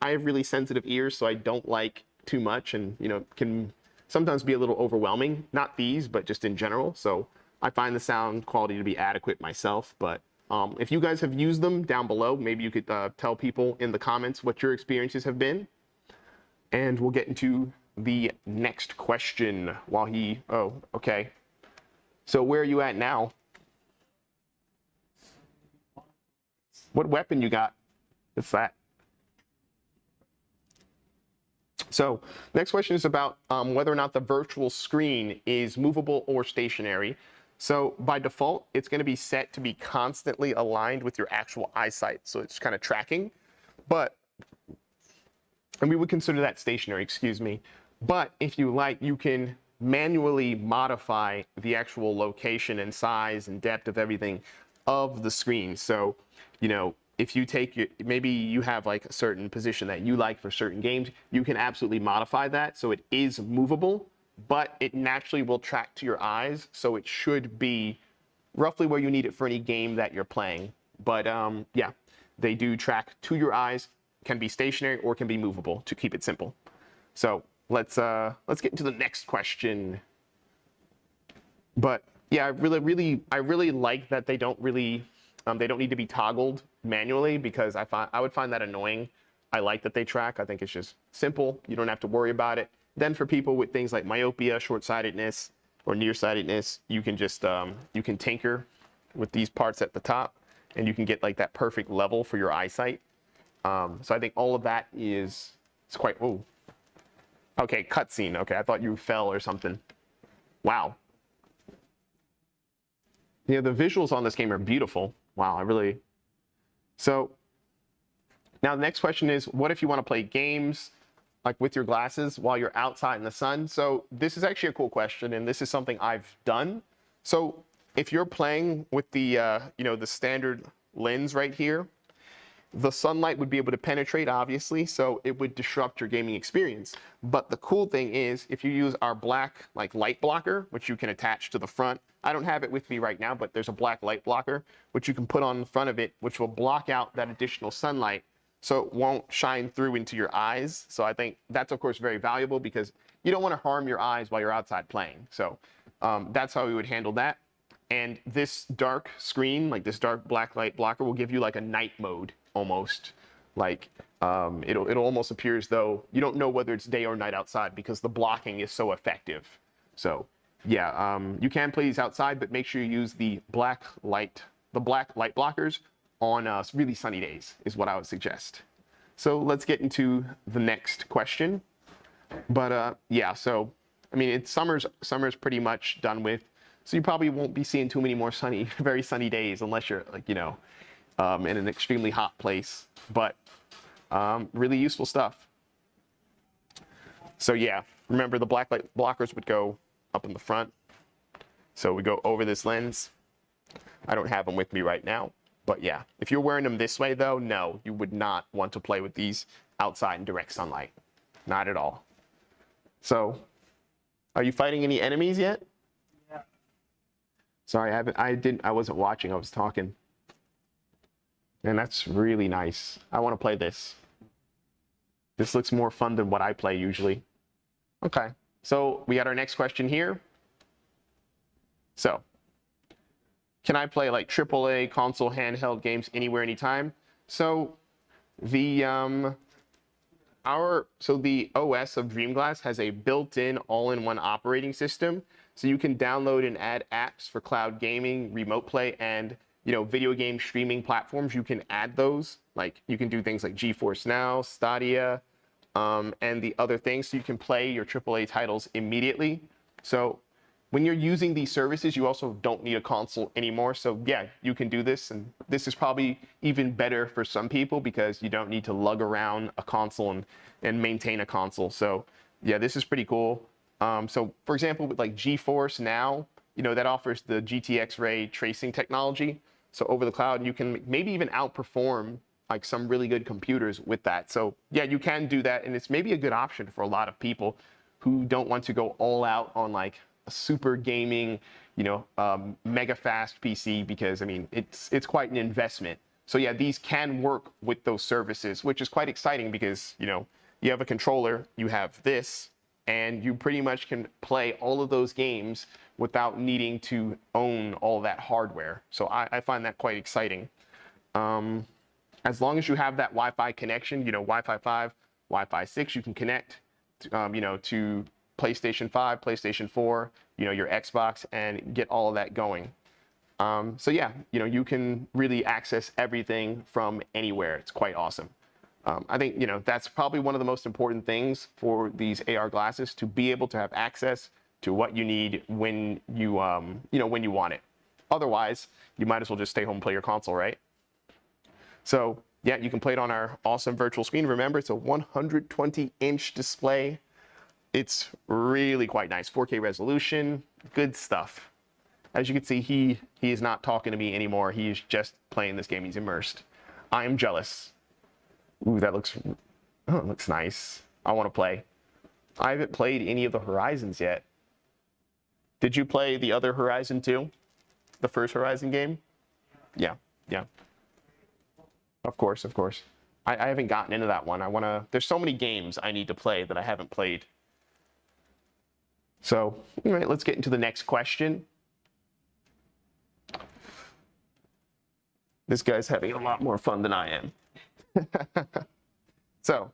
I have really sensitive ears, so I don't like too much, and can sometimes be a little overwhelming. Not these, but just in general. So I find the sound quality to be adequate myself. But if you guys have used them, down below, maybe you could tell people in the comments what your experiences have been. And we'll get into the next question while he, oh, okay. So where are you at now? What weapon you got? What's that? So next question is about whether or not the virtual screen is movable or stationary. So by default, it's going to be set to be constantly aligned with your actual eyesight. So it's kind of tracking, and we would consider that stationary, excuse me. But if you like, you can manually modify the actual location and size and depth of everything of the screen. So, if you maybe you have like a certain position that you like for certain games, you can absolutely modify that so it is movable, but it naturally will track to your eyes. So it should be roughly where you need it for any game that you're playing. But yeah, they do track to your eyes, can be stationary or can be movable to keep it simple. So let's get into the next question. But yeah, I really like that they don't really they don't need to be toggled manually, because I would find that annoying. I like that they track. I think it's just simple. You don't have to worry about it. Then for people with things like myopia, short-sightedness, or nearsightedness, you can just you can tinker with these parts at the top, and you can get like that perfect level for your eyesight. So I think all of that it's quite, oh, okay, cutscene. Okay, I thought you fell or something. Wow. Yeah, the visuals on this game are beautiful. Wow, So now the next question is, what if you want to play games like with your glasses while you're outside in the sun? So this is actually a cool question, and this is something I've done. So if you're playing with the the standard lens right here, the sunlight would be able to penetrate, obviously, so it would disrupt your gaming experience. But the cool thing is, if you use our black light blocker, which you can attach to the front, I don't have it with me right now, but there's a black light blocker, which you can put on the front of it, which will block out that additional sunlight, so it won't shine through into your eyes. So I think that's, of course, very valuable, because you don't want to harm your eyes while you're outside playing. So that's how we would handle that. And this dark screen, like this dark black light blocker, will give you like a night mode almost. Like it'll almost appear as though you don't know whether it's day or night outside, because the blocking is so effective. So yeah, you can play these outside, but make sure you use the black light blockers on really sunny days is what I would suggest. So let's get into the next question. But yeah, so I mean, summer's pretty much done with. So you probably won't be seeing too many more very sunny days, unless you're like, in an extremely hot place. But really useful stuff. So yeah, remember the black light blockers would go up in the front. So we go over this lens. I don't have them with me right now. But yeah, if you're wearing them this way though, no, you would not want to play with these outside in direct sunlight. Not at all. So, are you fighting any enemies yet? Yeah. Sorry, I wasn't watching, I was talking. And that's really nice. I want to play this. This looks more fun than what I play usually. Okay, so we got our next question here. So, can I play like AAA console handheld games anywhere, anytime? So, the OS of Dreamglass has a built-in all-in-one operating system. So you can download and add apps for cloud gaming, remote play, and video game streaming platforms. You can add those. Like you can do things like GeForce Now, Stadia, and the other things. So you can play your AAA titles immediately. So when you're using these services, you also don't need a console anymore. So yeah, you can do this. And this is probably even better for some people because you don't need to lug around a console and maintain a console. So yeah, this is pretty cool. So for example, with like GeForce Now, that offers the GTX ray tracing technology. So over the cloud, you can maybe even outperform like some really good computers with that. So yeah, you can do that. And it's maybe a good option for a lot of people who don't want to go all out on like a super gaming, mega fast PC, because I mean, it's quite an investment. So yeah, these can work with those services, which is quite exciting because, you have a controller, you have this, and you pretty much can play all of those games without needing to own all that hardware. So I find that quite exciting. As long as you have that Wi-Fi connection, Wi-Fi 5, Wi-Fi 6, you can connect, to PlayStation 5, PlayStation 4, your Xbox, and get all of that going. So yeah, you can really access everything from anywhere. It's quite awesome. I think, that's probably one of the most important things for these AR glasses, to be able to have access to what you need when you, when you want it. Otherwise, you might as well just stay home and play your console, right? So yeah, you can play it on our awesome virtual screen. Remember, it's a 120-inch display. It's really quite nice. 4K resolution, good stuff. As you can see, he is not talking to me anymore. He's just playing this game. He's immersed. I am jealous. Ooh, that looks nice. I want to play. I haven't played any of the Horizons yet. Did you play the other Horizon 2? The first Horizon game? Yeah. Of course. I haven't gotten into that one. There's so many games I need to play that I haven't played. So, all right, let's get into the next question. This guy's having a lot more fun than I am. So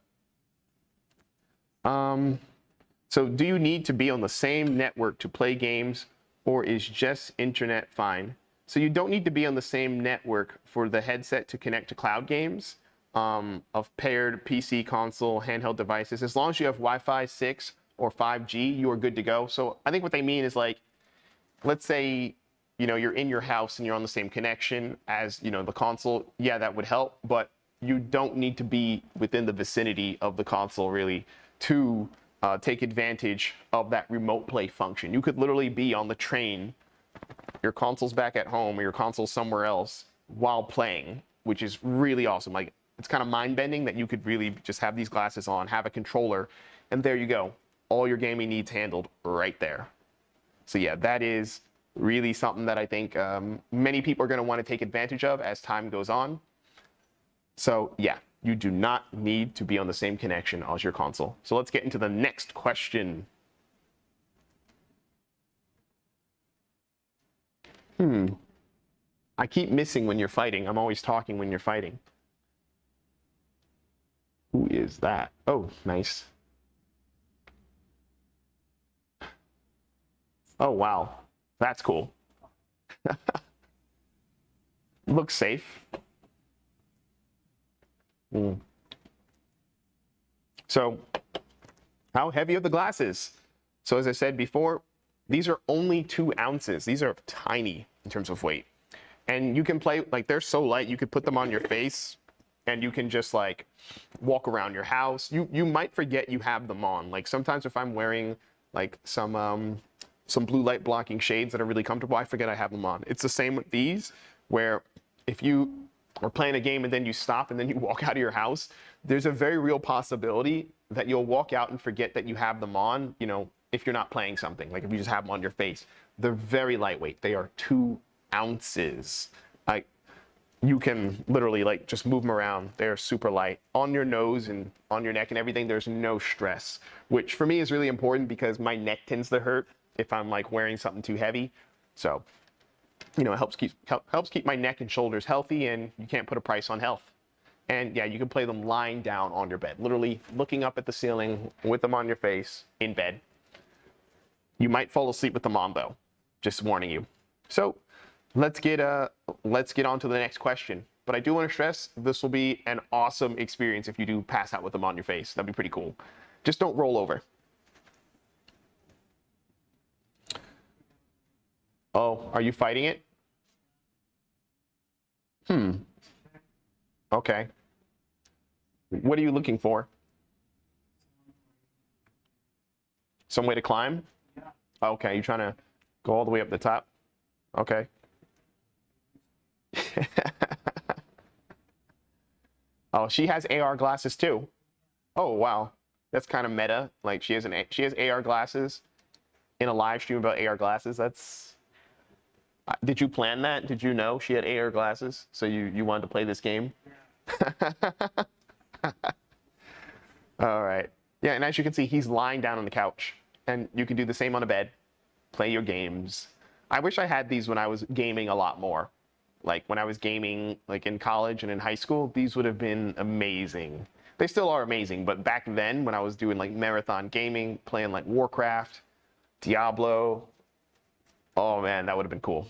do you need to be on the same network to play games, or is just internet fine? So you don't need to be on the same network for the headset to connect to cloud games of paired PC, console, handheld devices. As long as you have Wi-Fi 6 or 5G, you are good to go. So I think what they mean is, like, let's say, you're in your house and you're on the same connection as, the console. Yeah, that would help, but you don't need to be within the vicinity of the console really to take advantage of that remote play function. You could literally be on the train, your console's back at home, or your console's somewhere else while playing, which is really awesome. Like, it's kind of mind-bending that you could really just have these glasses on, have a controller, and there you go. All your gaming needs handled right there. So yeah, that is really something that I think many people are going to want to take advantage of as time goes on. So yeah, you do not need to be on the same connection as your console. So let's get into the next question. I keep missing when you're fighting. I'm always talking when you're fighting. Who is that? Oh, nice. Oh, wow. That's cool. Looks safe. So, how heavy are the glasses? So as I said before, these are only 2 ounces. These are tiny in terms of weight. And you can play, like, they're so light, you could put them on your face and you can just like walk around your house. You might forget you have them on. Like, sometimes if I'm wearing like some blue light blocking shades that are really comfortable, I forget I have them on. It's the same with these, where if you are playing a game and then you stop and then you walk out of your house, there's a very real possibility that you'll walk out and forget that you have them on, if you're not playing something, like if you just have them on your face. They're very lightweight. They are 2 ounces. Like, you can literally like just move them around. They're super light on your nose and on your neck and everything. There's no stress, which for me is really important because my neck tends to hurt if I'm like wearing something too heavy. So, it helps keep my neck and shoulders healthy, and you can't put a price on health. And yeah, you can play them lying down on your bed, literally looking up at the ceiling with them on your face in bed. You might fall asleep with them on though, just warning you. So let's get on to the next question. But I do want to stress, this will be an awesome experience if you do pass out with them on your face. That'd be pretty cool. Just don't roll over. Oh, are you fighting it? Hmm. Okay. What are you looking for? Some way to climb? Yeah. Okay, you're trying to go all the way up the top? Okay. Oh, she has AR glasses too. Oh, wow. That's kind of meta. Like she has AR glasses in a live stream about AR glasses. That's did you plan that? Did you know she had AR glasses? So you wanted to play this game? All right. Yeah, and as you can see, he's lying down on the couch. And you can do the same on a bed. Play your games. I wish I had these when I was gaming a lot more. Like when I was gaming like in college and in high school, these would have been amazing. They still are amazing, but back then when I was doing like marathon gaming, playing like Warcraft, Diablo, oh man, that would have been cool.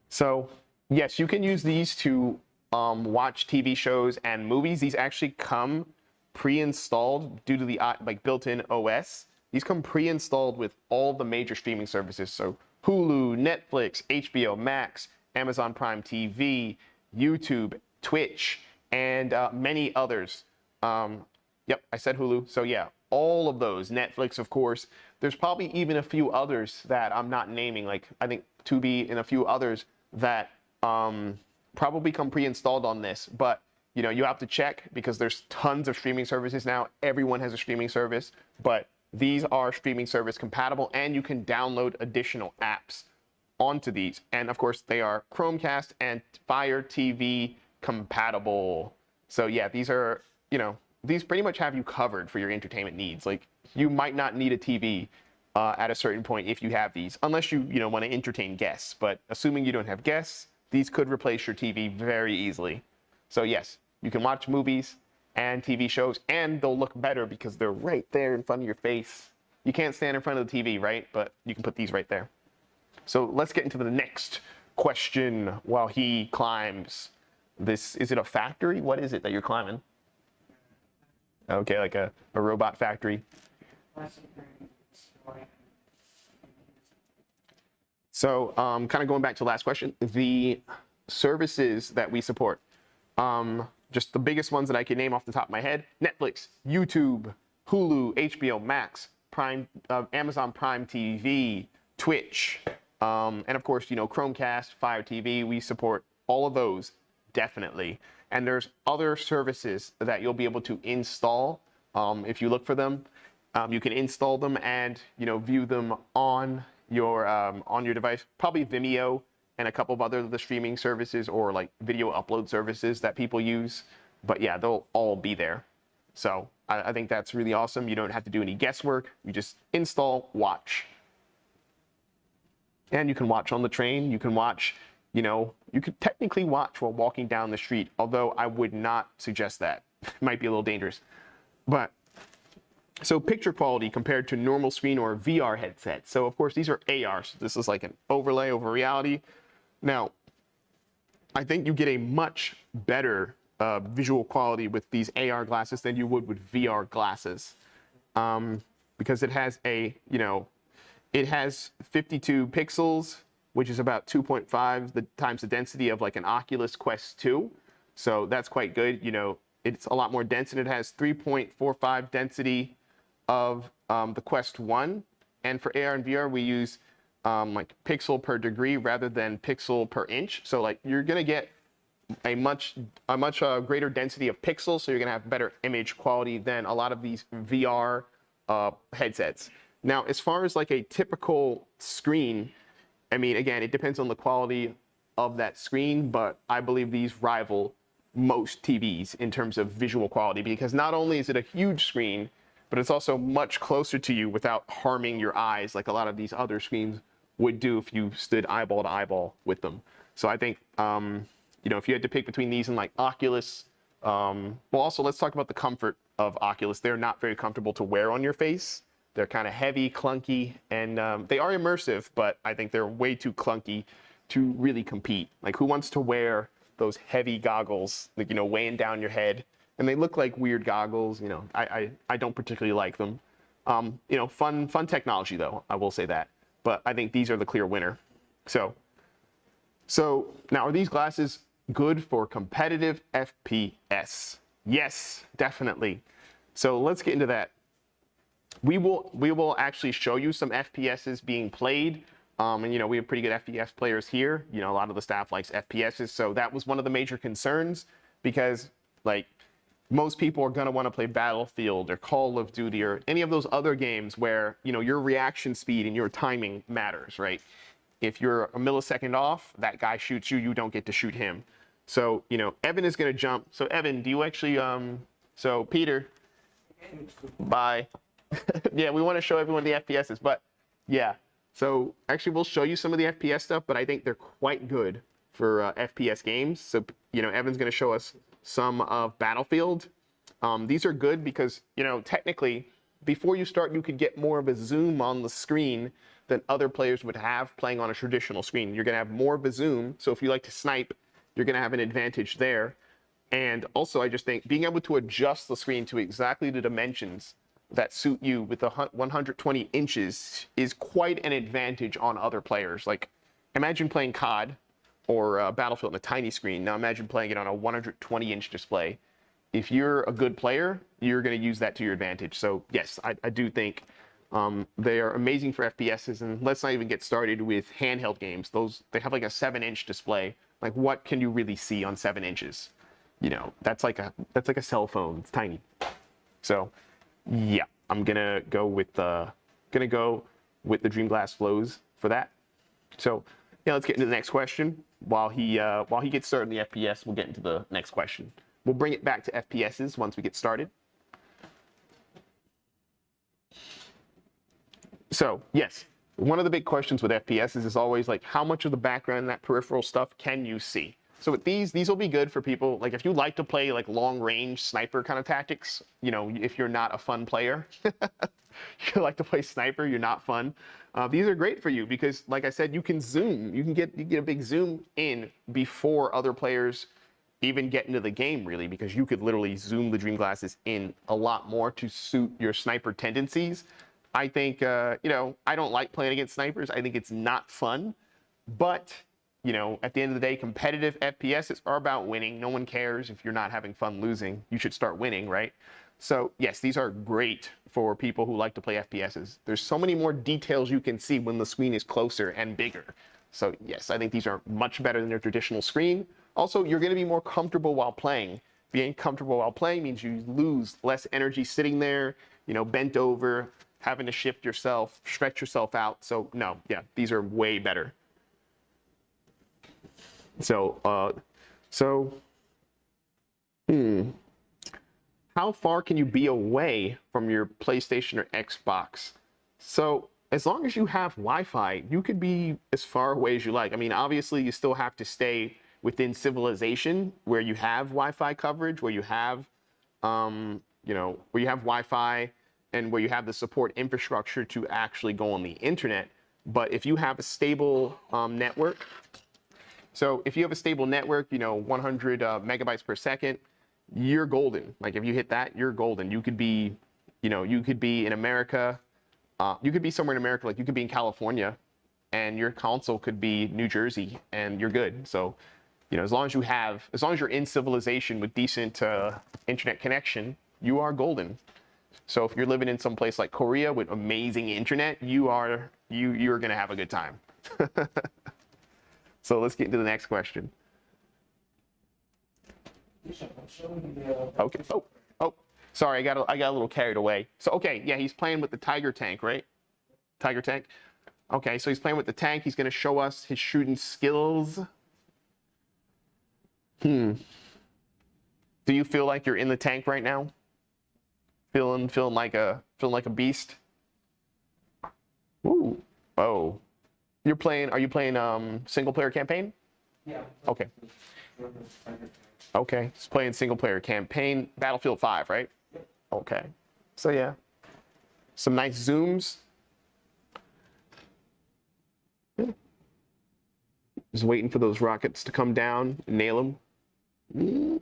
So yes, you can use these to watch TV shows and movies. These actually come pre-installed due to the like built-in OS. These come pre-installed with all the major streaming services. So Hulu, Netflix, HBO Max, Amazon Prime TV, YouTube, Twitch, and many others. Yep, I said Hulu. So yeah, all of those. Netflix, of course. There's probably even a few others that I'm not naming. Like I think Tubi and a few others that probably come pre-installed on this. But you know, you have to check because there's tons of streaming services now. Everyone has a streaming service, but these are streaming service compatible and you can download additional apps onto these. And of course, they are Chromecast and Fire TV compatible. So yeah, these are, you know, these pretty much have you covered for your entertainment needs. Like you might not need a TV at a certain point if you have these, unless you know, want to entertain guests. But assuming you don't have guests, these could replace your TV very easily. So yes, you can watch movies and TV shows, and they'll look better because they're right there in front of your face. You can't stand in front of the TV, right? But you can put these right there. So let's get into the next question while he climbs. This, is it a factory? What is it that you're climbing? Okay, like a robot factory. So kind of going back to the last question, the services that we support. Just the biggest ones that I can name off the top of my head: Netflix, YouTube, Hulu, HBO Max, Prime, Amazon Prime TV, Twitch, and of course, you know, Chromecast, Fire TV. We support all of those, definitely. And there's other services that you'll be able to install if you look for them. You can install them and, you know, view them on your device. Probably Vimeo and a couple of other the streaming services or like video upload services that people use. But yeah, they'll all be there. So I think that's really awesome. You don't have to do any guesswork. You just install, watch. And you can watch on the train. You can watch, you know, you could technically watch while walking down the street, although I would not suggest that. It might be a little dangerous. But so picture quality compared to normal screen or VR headset. So of course these are AR. So this is like an overlay over reality. Now, I think you get a much better visual quality with these AR glasses than you would with VR glasses, because it has a, you know, it has 52 pixels, which is about 2.5 times the density of like an Oculus Quest 2. So that's quite good. You know, it's a lot more dense, and it has 3.45 density of the Quest 1. And for AR and VR, we use like pixel per degree rather than pixel per inch. So like you're gonna get a much greater density of pixels, so you're gonna have better image quality than a lot of these VR headsets. Now, as far as like a typical screen, I mean, again, it depends on the quality of that screen, but I believe these rival most TVs in terms of visual quality, because not only is it a huge screen, but it's also much closer to you without harming your eyes like a lot of these other screens would do if you stood eyeball to eyeball with them. So I think, you know, if you had to pick between these and like Oculus, well, also let's talk about the comfort of Oculus. They're not very comfortable to wear on your face. They're kind of heavy, clunky, and they are immersive, but I think they're way too clunky to really compete. Like, who wants to wear those heavy goggles, like, you know, weighing down your head? And they look like weird goggles. You know, I don't particularly like them. You know, fun technology though, I will say that. but I think these are the clear winner. So now, are these glasses good for competitive FPS? Yes, definitely. So let's get into that. We will actually show you some FPSs being played. And you know, we have pretty good FPS players here. You know, a lot of the staff likes FPSs. So that was one of the major concerns, because like most people are going to want to play Battlefield or Call of Duty or any of those other games where, you know, your reaction speed and your timing matters, right? If you're a millisecond off, that guy shoots you, you don't get to shoot him. So, you know, Evan is going to jump. So Evan, do you actually, so Peter, bye. Yeah, we want to show everyone the FPSs, but yeah. So actually we'll show you some of the FPS stuff, but I think they're quite good for FPS games. So, you know, Evan's going to show us some of Battlefield. These are good because, you know, technically before you start, you could get more of a zoom on the screen than other players would have playing on a traditional screen. You're going to have more of a zoom. So if you like to snipe, you're going to have an advantage there. And also, I just think being able to adjust the screen to exactly the dimensions that suit you with the 120 inches is quite an advantage on other players. Like, imagine playing COD or Battlefield on a tiny screen. Now imagine playing it on a 120-inch display. If you're a good player, you're going to use that to your advantage. So yes, I do think they are amazing for FPSs. And let's not even get started with handheld games. They have like a 7-inch display. Like, what can you really see on 7 inches? You know, that's like a cell phone. It's tiny. So yeah, I'm gonna go with the Dream Glass Flows for that. So yeah, let's get into the next question. While he gets started in the FPS, we'll get into the next question. We'll bring it back to FPSs once we get started. So yes, one of the big questions with FPSs is always like, how much of the background and that peripheral stuff can you see? So with these will be good for people, like if you like to play like long range sniper kind of tactics, you know, if you're not a fun player, you like to play sniper, you're not fun. These are great for you because, like I said, you can zoom, you get a big zoom in before other players even get into the game, really, because you could literally zoom the Dream Glasses in a lot more to suit your sniper tendencies. I think, you know, I don't like playing against snipers. I think it's not fun, but you know, at the end of the day, competitive FPSs are about winning. No one cares if you're not having fun losing. You should start winning, right? So yes, these are great for people who like to play FPSs. There's so many more details you can see when the screen is closer and bigger. So yes, I think these are much better than your traditional screen. Also, you're going to be more comfortable while playing. Being comfortable while playing means you lose less energy sitting there, you know, bent over, having to shift yourself, stretch yourself out. So no, yeah, these are way better. So, how far can you be away from your PlayStation or Xbox? So, as long as you have Wi-Fi, you could be as far away as you like. I mean, obviously, you still have to stay within civilization where you have Wi-Fi coverage, where you have, you know, where you have Wi-Fi and where you have the support infrastructure to actually go on the internet. But if you have a stable network, so if you have a stable network, you know, 100 megabytes per second, you're golden. Like if you hit that, you're golden. You could be, you know, you could be in America. You could be somewhere in America, like you could be in California, and your console could be New Jersey, and you're good. So, you know, as long as you're in civilization with decent internet connection, you are golden. So if you're living in some place like Korea with amazing internet, you're gonna have a good time. So let's get into the next question. Okay. Oh, sorry, I got a little carried away. So okay, yeah, he's playing with the Tiger tank, right? Tiger tank. Okay, so he's playing with the tank. He's going to show us his shooting skills. Do you feel like you're in the tank right now? Feeling like a beast? Ooh. Oh. Are you playing single player campaign? Yeah. Okay. Okay. He's playing single player campaign, Battlefield 5, right? Okay. So yeah. Some nice zooms. Yeah. Just waiting for those rockets to come down and nail them.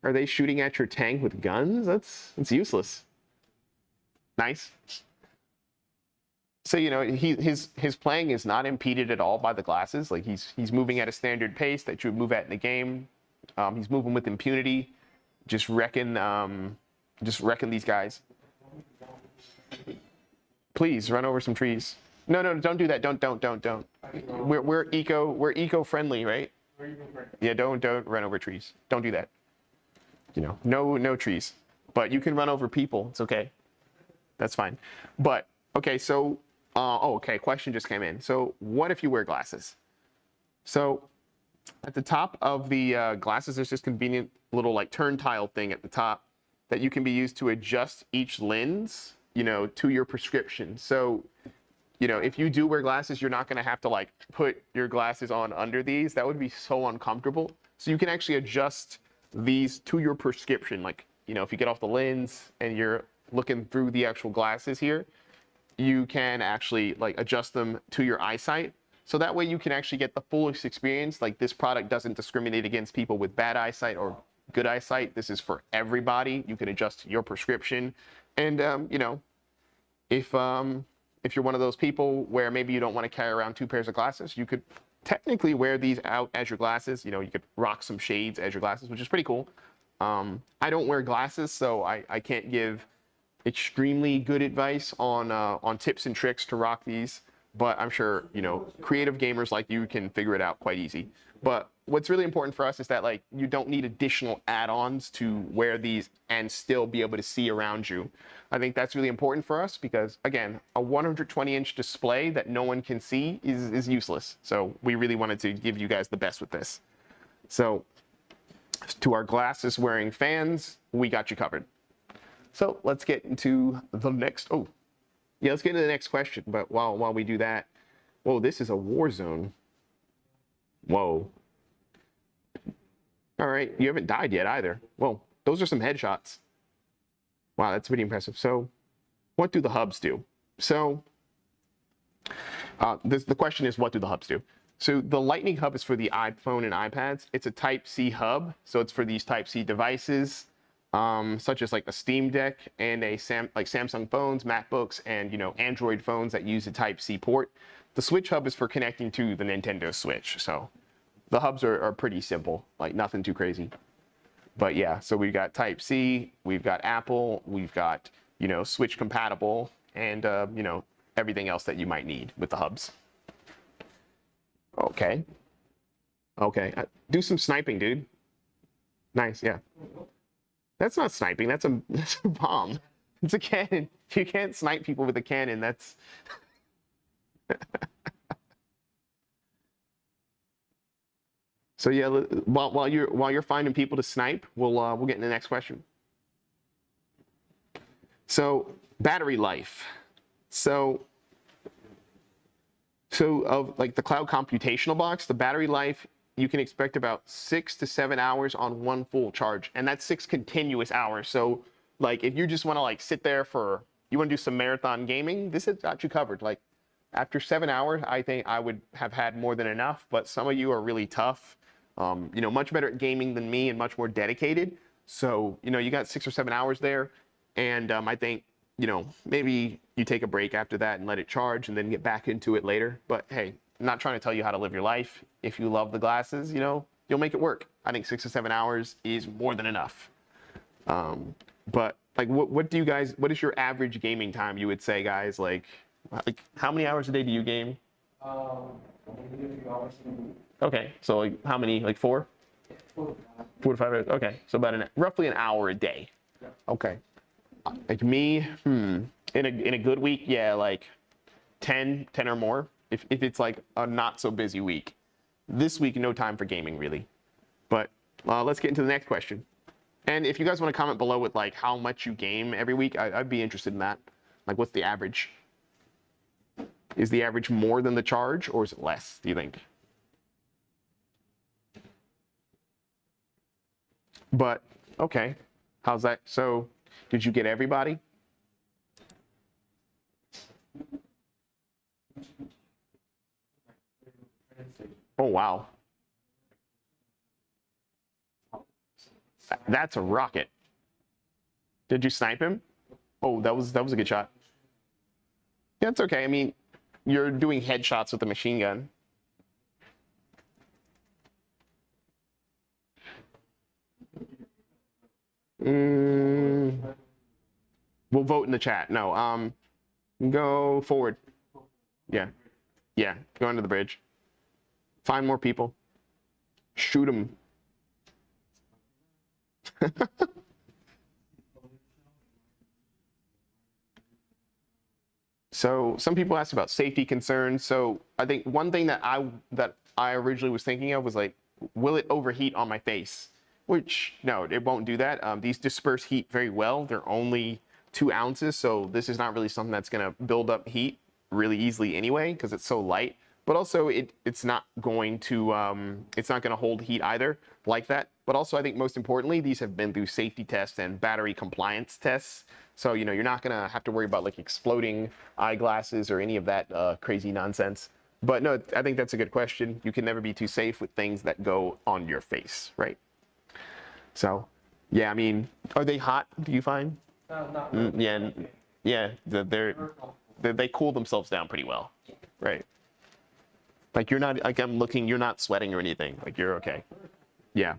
Are they shooting at your tank with guns? That's useless. Nice. So his playing is not impeded at all by the glasses. Like he's moving at a standard pace that you would move at in the game. He's moving with impunity, just wrecking these guys. Please run over some trees. No, don't do that. Don't. We're eco friendly, right? Yeah, don't run over trees. Don't do that. No trees. But you can run over people. It's okay. That's fine. But okay, so okay, question just came in. So what if you wear glasses? So at the top of the glasses, there's this convenient little like turn tile thing at the top that you can be used to adjust each lens, to your prescription. So, if you do wear glasses, you're not going to have to like put your glasses on under these. That would be so uncomfortable. So you can actually adjust these to your prescription. Like, if you get off the lens and you're looking through the actual glasses here, you can actually like adjust them to your eyesight. So that way you can actually get the fullest experience. Like this product doesn't discriminate against people with bad eyesight or good eyesight. This is for everybody. You can adjust your prescription. And, if you're one of those people where maybe you don't want to carry around 2 pairs of glasses, you could technically wear these out as your glasses. You could rock some shades as your glasses, which is pretty cool. I don't wear glasses, so I can't give extremely good advice on tips and tricks to rock these, but I'm sure, creative gamers like you can figure it out quite easy. But what's really important for us is that like you don't need additional add-ons to wear these and still be able to see around you. I think that's really important for us because, again, a 120-inch display that no one can see is useless. So we really wanted to give you guys the best with this. So to our glasses wearing fans, we got you covered. So let's get into the next, let's get into the next question. But while we do that, whoa, this is a war zone. Whoa. All right, you haven't died yet either. Well, those are some headshots. Wow, that's pretty impressive. So what do the hubs do? So the question is, what do the hubs do? So the Lightning Hub is for the iPhone and iPads. It's a Type-C hub, so it's for these Type-C devices, such as like a Steam Deck and like Samsung phones, MacBooks, and Android phones that use a Type-C port. The Switch Hub is for connecting to the Nintendo Switch. So the hubs are pretty simple, like nothing too crazy. But yeah, so we've got Type-C, we've got Apple, we've got, Switch compatible, and, everything else that you might need with the hubs. Okay. Do some sniping, dude. Nice, yeah. That's not sniping, that's a bomb. It's a cannon. You can't snipe people with a cannon, that's... So yeah, while you're finding people to snipe, we'll get into the next question. So battery life. So of like the cloud computational box, the battery life, you can expect about 6 to 7 hours on one full charge, and that's 6 continuous hours. So like if you just want to like sit there you want to do some marathon gaming, this has got you covered. Like after 7 hours, I think I would have had more than enough, but some of you are really tough. Much better at gaming than me and much more dedicated. So, you got 6 or 7 hours there. And I think, maybe you take a break after that and let it charge and then get back into it later. But hey, I'm not trying to tell you how to live your life. If you love the glasses, you'll make it work. I think 6 to 7 hours is more than enough. But like, what is your average gaming time, you would say, guys? Like how many hours a day do you game? Okay, so like how many? Like 4? 4 to 5 hours. Okay, so about roughly an hour a day. Okay. Like me, in a good week, yeah, like 10 or more. If it's like a not so busy week. This week, no time for gaming really. But let's get into the next question. And if you guys want to comment below with like how much you game every week, I'd be interested in that. Like what's the average? Is the average more than the charge, or is it less, do you think? But, okay, how's that? So, did you get everybody? Oh, wow. That's a rocket. Did you snipe him? Oh, that was a good shot. Yeah, it's okay. I mean, You're doing headshots with a machine gun. We'll vote in the chat. No, go forward. Yeah, yeah, go under the bridge. Find more people. Shoot them. So some people asked about safety concerns. So I think one thing that I originally was thinking of was like, will it overheat on my face? Which no, it won't do that. These disperse heat very well. They're only 2 ounces, so this is not really something that's gonna build up heat really easily anyway because it's so light. But also it's not going to hold heat either like that. But also I think most importantly, these have been through safety tests and battery compliance tests. So, you know, you're not gonna have to worry about like exploding eyeglasses or any of that crazy nonsense. But no, I think that's a good question. You can never be too safe with things that go on your face, right? So, yeah, I mean, are they hot, do you find? Not really. Yeah, yeah, they cool themselves down pretty well, right? Like you're not, like I'm looking, you're not sweating or anything. Like you're okay. Yeah.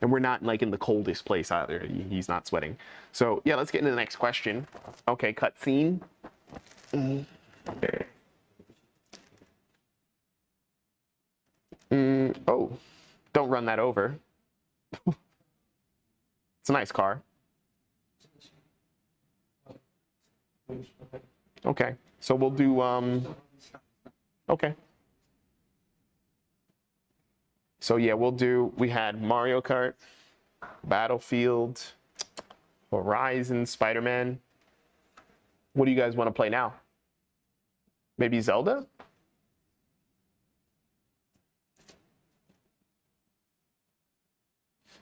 And we're not like in the coldest place either. He's not sweating. So yeah, let's get into the next question. Okay, cutscene. Oh, don't run that over. It's a nice car. Okay, so we'll do, okay. So yeah, we had Mario Kart, Battlefield, Horizon, Spider-Man. What do you guys want to play now? Maybe Zelda?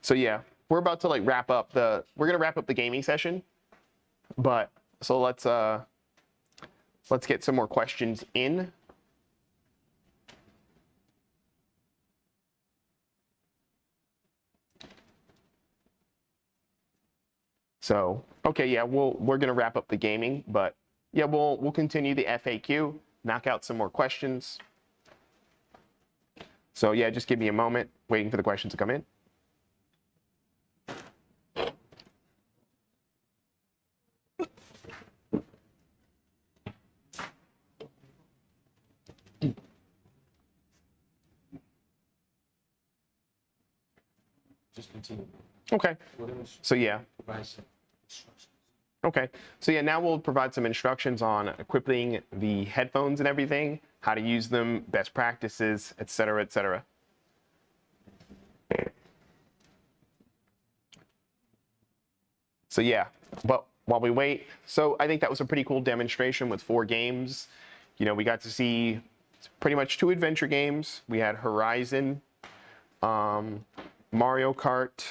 So yeah, we're about to like we're gonna wrap up the gaming session, but so let's get some more questions in. So, okay, yeah, we're gonna wrap up the gaming, but yeah, we'll continue the FAQ, knock out some more questions. So yeah, just give me a moment, waiting for the questions to come in. Just continue. Okay, so yeah. Okay, so yeah, now we'll provide some instructions on equipping the headphones and everything, how to use them, best practices, etc., etc. So yeah, but while we wait, so I think that was a pretty cool demonstration with 4 games. You know, we got to see pretty much 2 adventure games. We had Horizon, Mario Kart,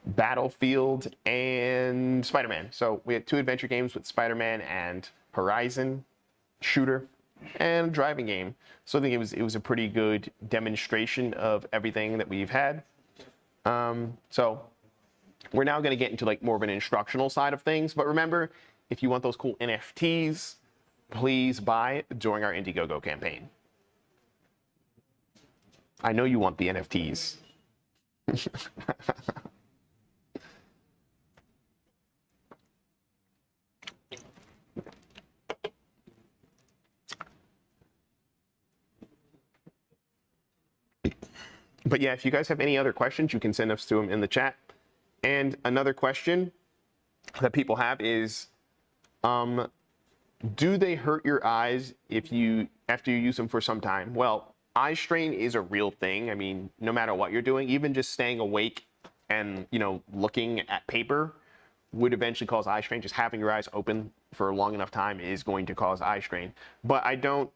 Battlefield, and Spider-Man. So we had 2 adventure games with Spider-Man and Horizon, shooter, and driving game. So I think it was a pretty good demonstration of everything that we've had. So we're now going to get into like more of an instructional side of things. But remember, if you want those cool NFTs, please buy during our Indiegogo campaign. I know you want the NFTs. But yeah, if you guys have any other questions, you can send us to them in the chat. And another question that people have is, do they hurt your eyes after you use them for some time? Well, eye strain is a real thing. I mean, no matter what you're doing, even just staying awake and, you know, looking at paper would eventually cause eye strain. Just having your eyes open for a long enough time is going to cause eye strain. But I don't,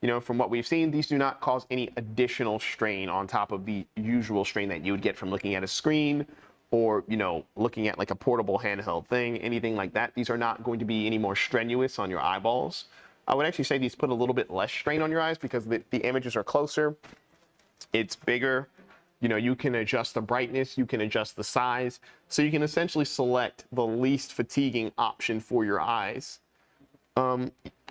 you know, from what we've seen, these do not cause any additional strain on top of the usual strain that you would get from looking at a screen or, you know, looking at like a portable handheld thing, anything like that. These are not going to be any more strenuous on your eyeballs. I would actually say these put a little bit less strain on your eyes because the images are closer, it's bigger. You know, you can adjust the brightness, you can adjust the size. So you can essentially select the least fatiguing option for your eyes.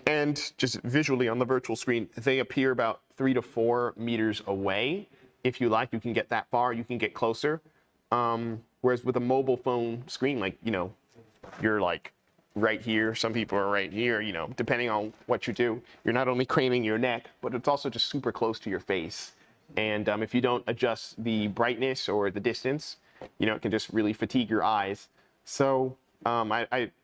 And just visually on the virtual screen, they appear about 3 to 4 meters away. If you like, you can get that far, you can get closer. Whereas with a mobile phone screen, like, you know, you're like right here, some people are right here, you know, depending on what you do, you're not only craning your neck, but it's also just super close to your face. And if you don't adjust the brightness or the distance, you know, it can just really fatigue your eyes. So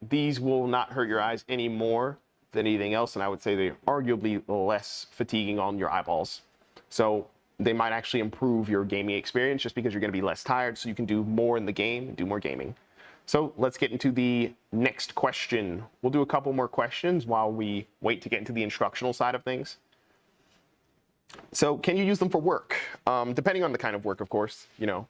these will not hurt your eyes any more than anything else, and I would say they're arguably less fatiguing on your eyeballs. So they might actually improve your gaming experience just because you're going to be less tired, so you can do more in the game and do more gaming. So let's get into the next question. We'll do a couple more questions while we wait to get into the instructional side of things. So can you use them for work? Depending on the kind of work, of course. You know,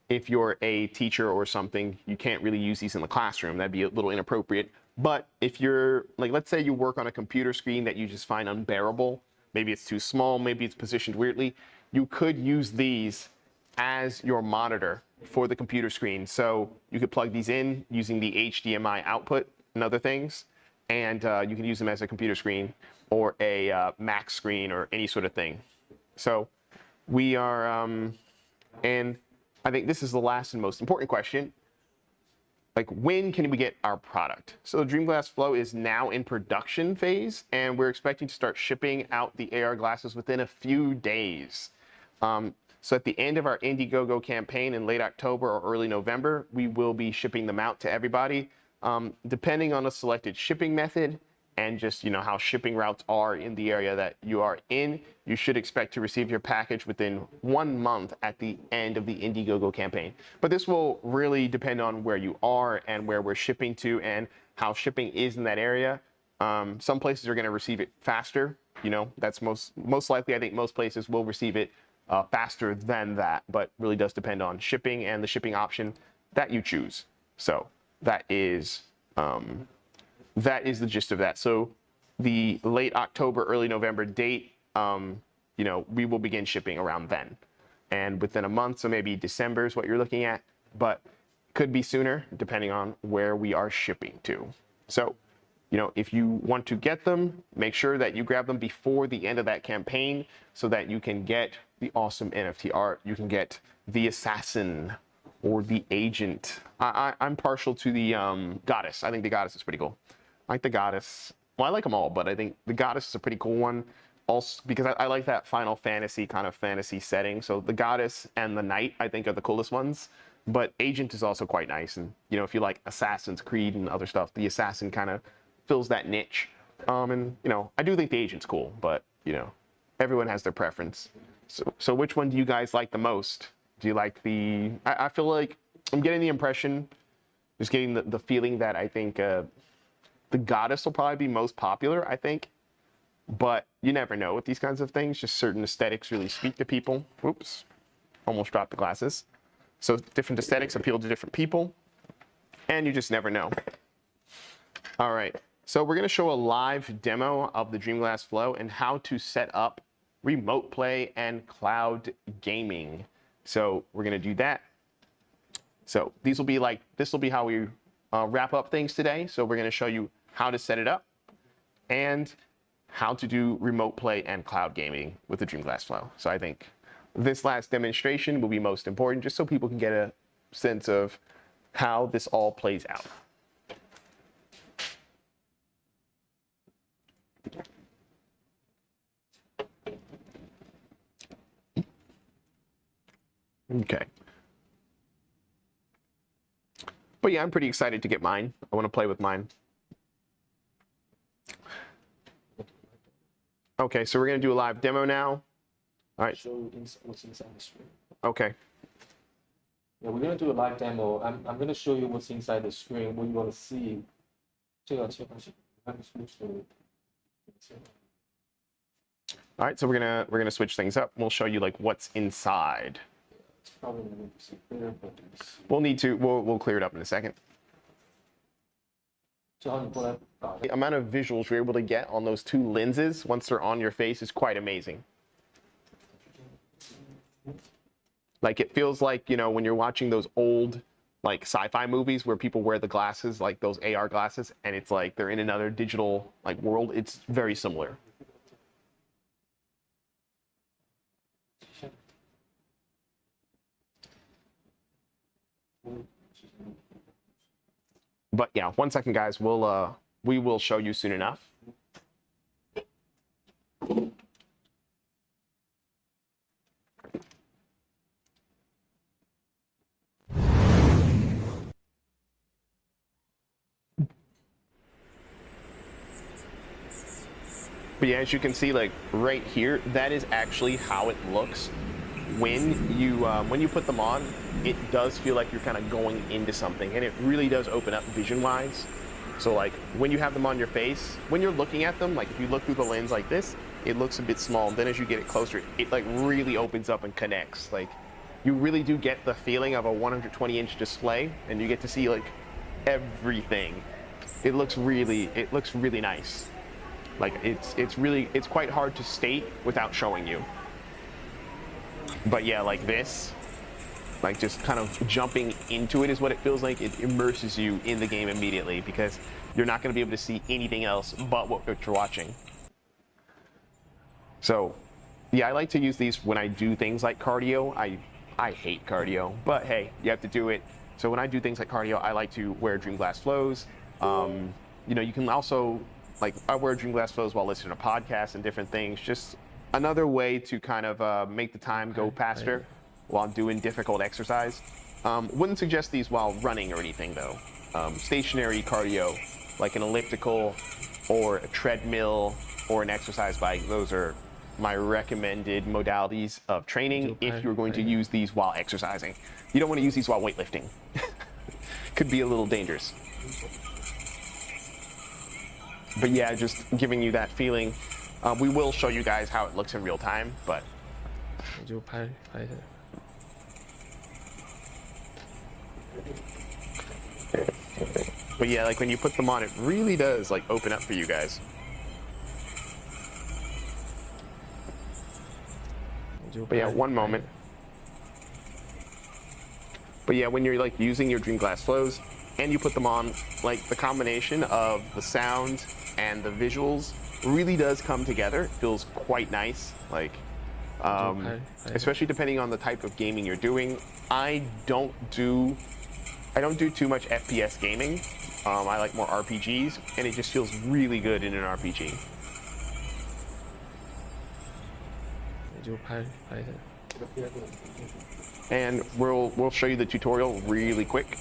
if you're a teacher or something, you can't really use these in the classroom. That'd be a little inappropriate. But if you're, like, let's say you work on a computer screen that you just find unbearable, maybe it's too small, maybe it's positioned weirdly, you could use these as your monitor for the computer screen. So you could plug these in using the HDMI output and other things, and you can use them as a computer screen or a Mac screen or any sort of thing. So we are, and I think this is the last and most important question. Like, when can we get our product? So the Dreamglass Flow is now in production phase, and we're expecting to start shipping out the AR glasses within a few days. So at the end of our Indiegogo campaign in late October or early November, we will be shipping them out to everybody. Depending on a selected shipping method and just, you know, how shipping routes are in the area that you are in, you should expect to receive your package within 1 month at the end of the Indiegogo campaign. But this will really depend on where you are and where we're shipping to and how shipping is in that area. Some places are going to receive it faster. You know, that's most likely. I think most places will receive it faster than that, but really does depend on shipping and the shipping option that you choose. So that is the gist of that. So the late October, early November date, you know, we will begin shipping around then. And within a month, so maybe December is what you're looking at, but could be sooner depending on where we are shipping to. So, you know, if you want to get them, make sure that you grab them before the end of that campaign so that you can get the awesome NFT art. You can get the assassin or the agent. I'm partial to the goddess. I think the goddess is pretty cool. I like the goddess. Well, I like them all, but I think the goddess is a pretty cool one. Also, because I like that Final Fantasy kind of fantasy setting. So the goddess and the knight, I think, are the coolest ones. But agent is also quite nice. And, you know, if you like Assassin's Creed and other stuff, the assassin kind of fills that niche. And, you know, I do think the agent's cool, but, you know, everyone has their preference. So which one do you guys like the most? Do you like the, I feel like I'm getting the impression, just getting the feeling that I think the goddess will probably be most popular, I think. But you never know with these kinds of things. Just certain aesthetics really speak to people. Oops, almost dropped the glasses. So different aesthetics appeal to different people, and you just never know. All right, so we're gonna show a live demo of the Dreamglass Flow and how to set up remote play and cloud gaming. So we're gonna do that. So this will be how we wrap up things today. So we're gonna show you how to set it up and how to do remote play and cloud gaming with the Dreamglass Flow. So I think this last demonstration will be most important, just so people can get a sense of how this all plays out. Okay. But yeah, I'm pretty excited to get mine. I want to play with mine. Okay, so we're going to do a live demo now. All right. Show what's inside the screen. Okay. Yeah, we're gonna do a live demo. I'm gonna show you what's inside the screen, what you want to see. Check out. Let me switch to. All right, so we're gonna switch things up. We'll show you like what's inside. It's probably gonna need to see clear, but it's. We'll clear it up in a second. So how you pull that? The amount of visuals you're able to get on those two lenses once they're on your face is quite amazing. Like, it feels like, you know, when you're watching those old like sci-fi movies where people wear the glasses, like those AR glasses, and it's like they're in another digital like world. It's very similar. But yeah, 1 second, guys. We will show you soon enough. But yeah, as you can see, like right here, that is actually how it looks when you put them on. It does feel like you're kind of going into something, and it really does open up vision-wise. So like when you have them on your face, when you're looking at them, like if you look through the lens like this, it looks a bit small. And then as you get it closer, it like really opens up and connects. Like you really do get the feeling of a 120-inch display, and you get to see like everything. It looks really nice. Like it's quite hard to state without showing you. But yeah, like this, like just kind of jumping into it is what it feels like. It immerses you in the game immediately because you're not going to be able to see anything else but what you're watching. So yeah, I like to use these when I do things like cardio. I hate cardio, but hey, you have to do it. So when I do things like cardio, I like to wear Dreamglass Flows. You know, you can also, like, I wear Dreamglass Flows while listening to podcasts and different things. Just another way to kind of make the time go faster while doing difficult exercise. Wouldn't suggest these while running or anything though. Stationary cardio, like an elliptical or a treadmill or an exercise bike, those are my recommended modalities of training if you're going to use these while exercising. You don't want to use these while weightlifting. Could be a little dangerous. But yeah, just giving you that feeling. We will show you guys how it looks in real time, but yeah, like when you put them on, it really does like open up for you guys. But yeah, one moment. But yeah, when you're like using your Dreamglass Flows and you put them on, like the combination of the sound and the visuals really does come together. It feels quite nice, like especially depending on the type of gaming you're doing. I don't do too much FPS gaming. I like more RPGs, and it just feels really good in an RPG. And we'll show you the tutorial really quick.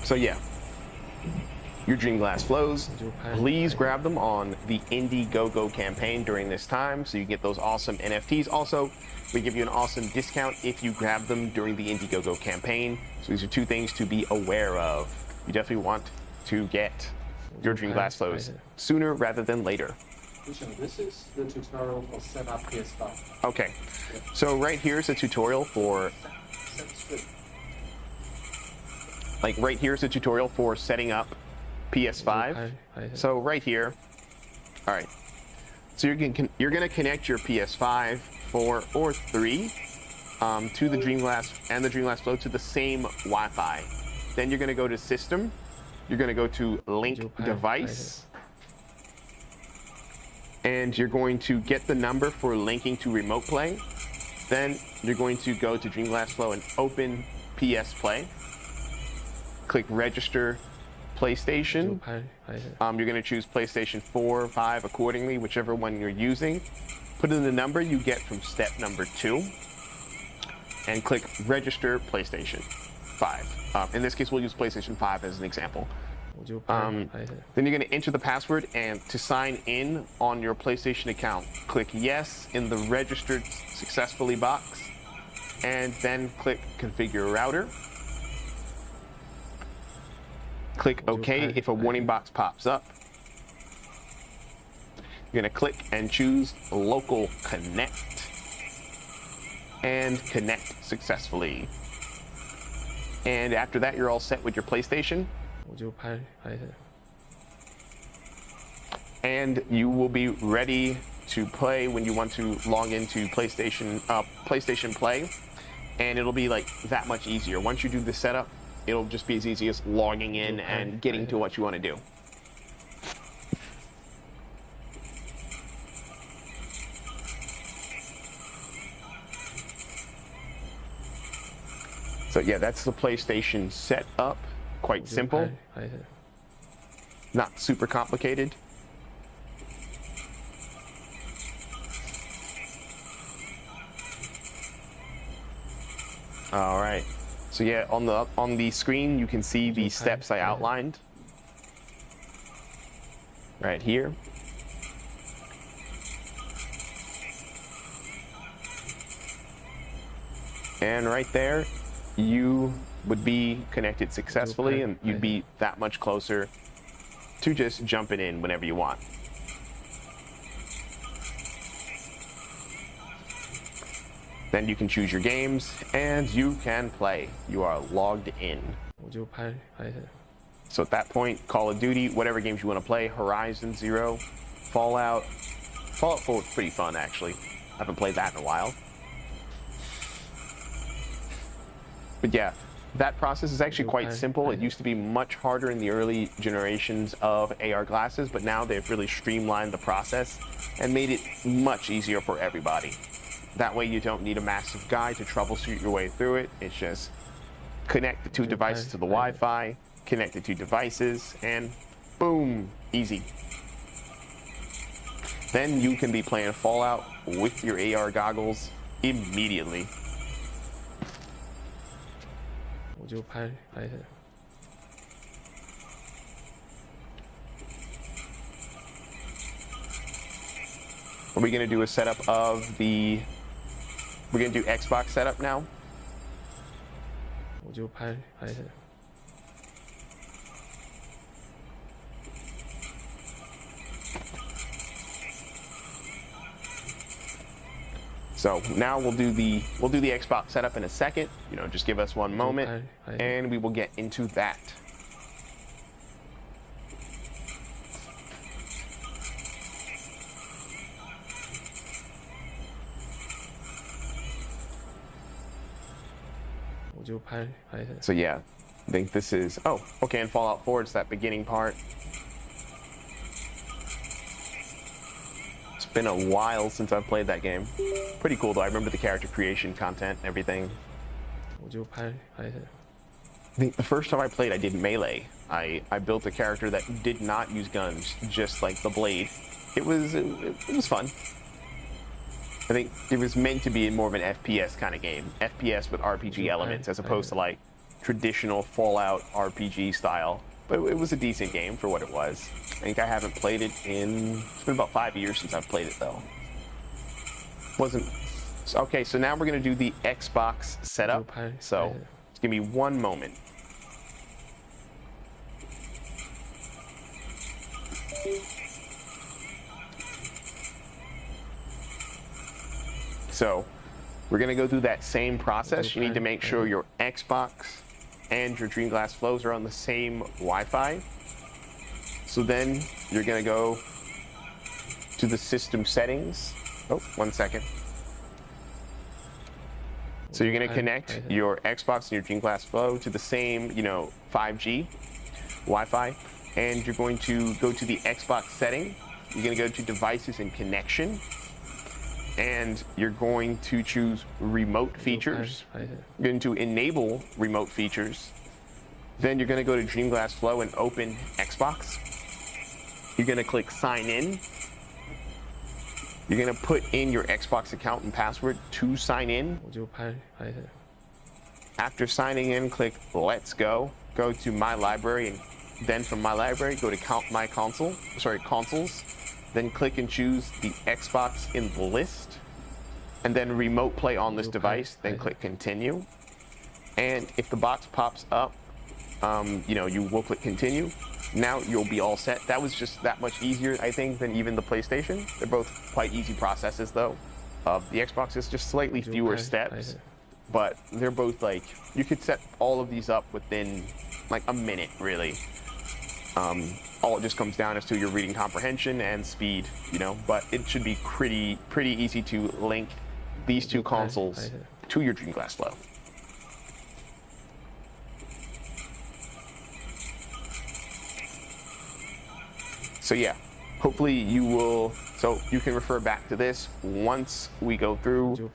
So yeah, your Dreamglass Flows, please grab them on the Indiegogo campaign during this time so you can get those awesome NFTs. Also, we give you an awesome discount if you grab them during the Indiegogo campaign. So these are two things to be aware of. You definitely want to get your Dreamglass Flows sooner rather than later. This is the tutorial for set up PS5. Okay, so right here is a tutorial for setting up PS5. So right here, all right. So you're gonna connect your PS5, 4, or 3 to the Dreamglass and the Dreamglass Flow to the same Wi-Fi. Then you're gonna go to System. You're gonna go to Link Device, and you're going to get the number for linking to Remote Play. Then you're going to go to Dreamglass Flow and open PS Play. Click Register PlayStation. You're going to choose PlayStation 4 or 5 accordingly, whichever one you're using. Put in the number you get from step number 2 and click Register PlayStation 5. In this case, we'll use PlayStation 5 as an example. Then you're going to enter the password, and to sign in on your PlayStation account, click Yes in the Registered Successfully box, and then click Configure Router. Click OK if a warning box pops up. You're going to click and choose Local Connect. and connect successfully. And after that, you're all set with your PlayStation, 我就拍一下。 and you will be ready to play when you want to log into PlayStation Play, and it'll be like that much easier. Once you do the setup, it'll just be as easy as logging in and getting to what you want to do. So yeah, that's the PlayStation setup. Quite simple, 拍一下。 not super complicated. All right. So yeah, on the screen you can see the steps I outlined right here. And right there, you would be connected successfully, and you'd be that much closer to just jumping in whenever you want. Then you can choose your games, and you can play. You are logged in. 我就拍一下。 So at that point, Call of Duty, whatever games you want to play, Horizon Zero, Fallout. Fallout 4 is pretty fun, actually. I haven't played that in a while. But yeah, that process is actually quite simple. It used to be much harder in the early generations of AR glasses, but now they've really streamlined the process and made it much easier for everybody. That way you don't need a massive guide to troubleshoot your way through it. It's just connect the two devices to the Wi-Fi, connect the two devices, and boom, easy. Then you can be playing Fallout with your AR goggles immediately. 我就拍一下。 Are we going to do a setup of the... We're going to do Xbox setup now? 我就拍一下。 So now we'll do the Xbox setup in a second. You know, just give us one moment, and we will get into that. So yeah, I think this is, oh, okay, in Fallout 4, it's that beginning part. It's been a while since I've played that game. Pretty cool though, I remember the character creation content and everything. 我就拍一下。 I think the first time I played, I did melee. I built a character that did not use guns, just like the blade. It was fun. I think it was meant to be more of an FPS kind of game. FPS with RPG elements as opposed to like traditional Fallout RPG style. But it was a decent game for what it was. I think I haven't played it in, it's been about 5 years since I've played it though. Okay, so now we're gonna do the Xbox setup. So just give me one moment. So we're going to go through that same process. You need to make sure your Xbox and your Dreamglass Flows are on the same Wi-Fi. So then you're going to go to the system settings. Oh, 1 second. So you're going to connect your Xbox and your Dreamglass Flow to the same, 5G Wi-Fi. And you're going to go to the Xbox setting. You're going to go to devices and connection. And you're going to choose remote features. You're going to enable remote features. Then you're going to go to Dreamglass Flow and open Xbox. You're going to click sign in. You're going to put in your Xbox account and password to sign in. After signing in, click let's go. Go to my library, and then from my library, go to consoles. Then click and choose the Xbox in the list, and then remote play on this device, then click continue. And if the box pops up, you will click continue. Now you'll be all set. That was just that much easier, I think, than even the PlayStation. They're both quite easy processes though. The Xbox is just slightly fewer steps, but they're both like, you could set all of these up within like a minute, really. All it just comes down is to your reading comprehension and speed, you know, but it should be pretty easy to link these two consoles to your Dreamcast Flow. So yeah, hopefully you will, so you can refer back to this once we go through,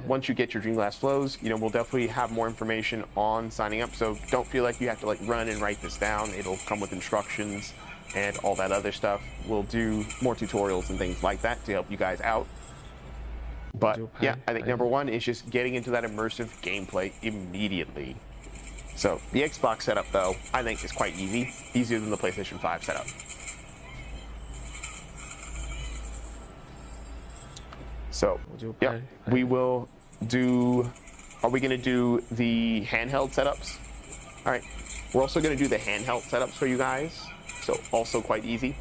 once you get your Dreamcast Flows, you know, we'll definitely have more information on signing up. So don't feel like you have to like run and write this down. It'll come with instructions and all that other stuff. We'll do more tutorials and things like that to help you guys out. But yeah, I think number one is just getting into that immersive gameplay immediately. So the Xbox setup though, I think is quite easy, easier than the PlayStation 5 setup. So yeah, we will do, are we gonna do the handheld setups? All right, we're also gonna do the handheld setups for you guys. So also quite easy.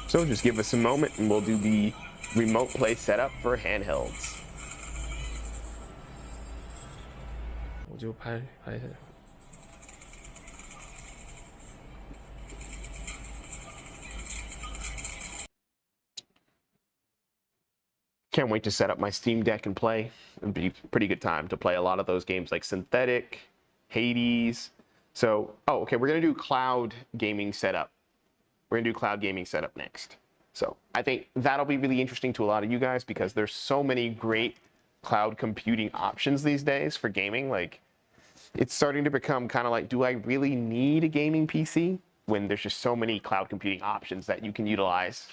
So just give us a moment and we'll do the remote play setup for handhelds. Can't wait to set up my Steam Deck and play. It'd be a pretty good time to play a lot of those games like Synthetic, Hades. So, oh, okay, we're gonna do cloud gaming setup. We're gonna do cloud gaming setup next. So I think that'll be really interesting to a lot of you guys because there's so many great cloud computing options these days for gaming. Like, it's starting to become kind of like, do I really need a gaming PC when there's just so many cloud computing options that you can utilize?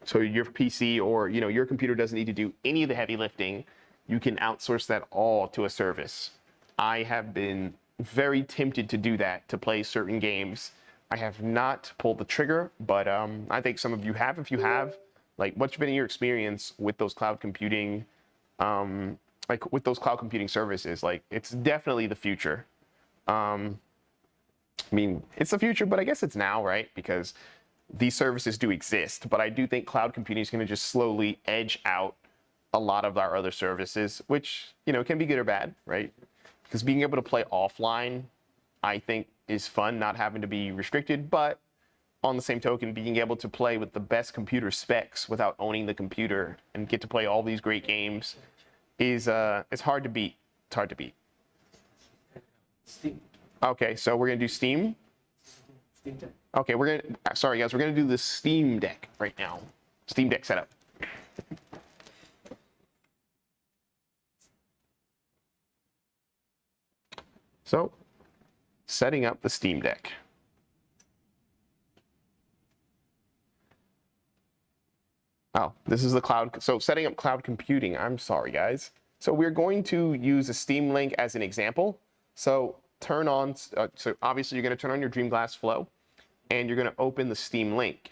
So your PC or, you know, your computer doesn't need to do any of the heavy lifting. You can outsource that all to a service. I have been very tempted to do that, to play certain games. I have not pulled the trigger, but I think some of you have. If you have, like, what's been your experience with those cloud computing, like with those cloud computing services? Like, it's definitely the future. I mean, it's the future, but I guess it's now, right? Because these services do exist, but I do think cloud computing is going to just slowly edge out a lot of our other services, which, you know, can be good or bad, right? Because being able to play offline, I think, is fun, not having to be restricted, but on the same token, being able to play with the best computer specs without owning the computer and get to play all these great games is it's hard to beat. It's hard to beat. Steam. Okay, so we're gonna do Steam. Steam Deck. Okay, we're gonna, sorry guys, we're gonna do the Steam Deck right now. Steam Deck setup. So, setting up the Steam Deck. Oh, this is the cloud. So setting up cloud computing, I'm sorry guys. So we're going to use a Steam Link as an example. So turn on, so obviously you're gonna turn on your Dreamcast Flow and you're gonna open the Steam Link.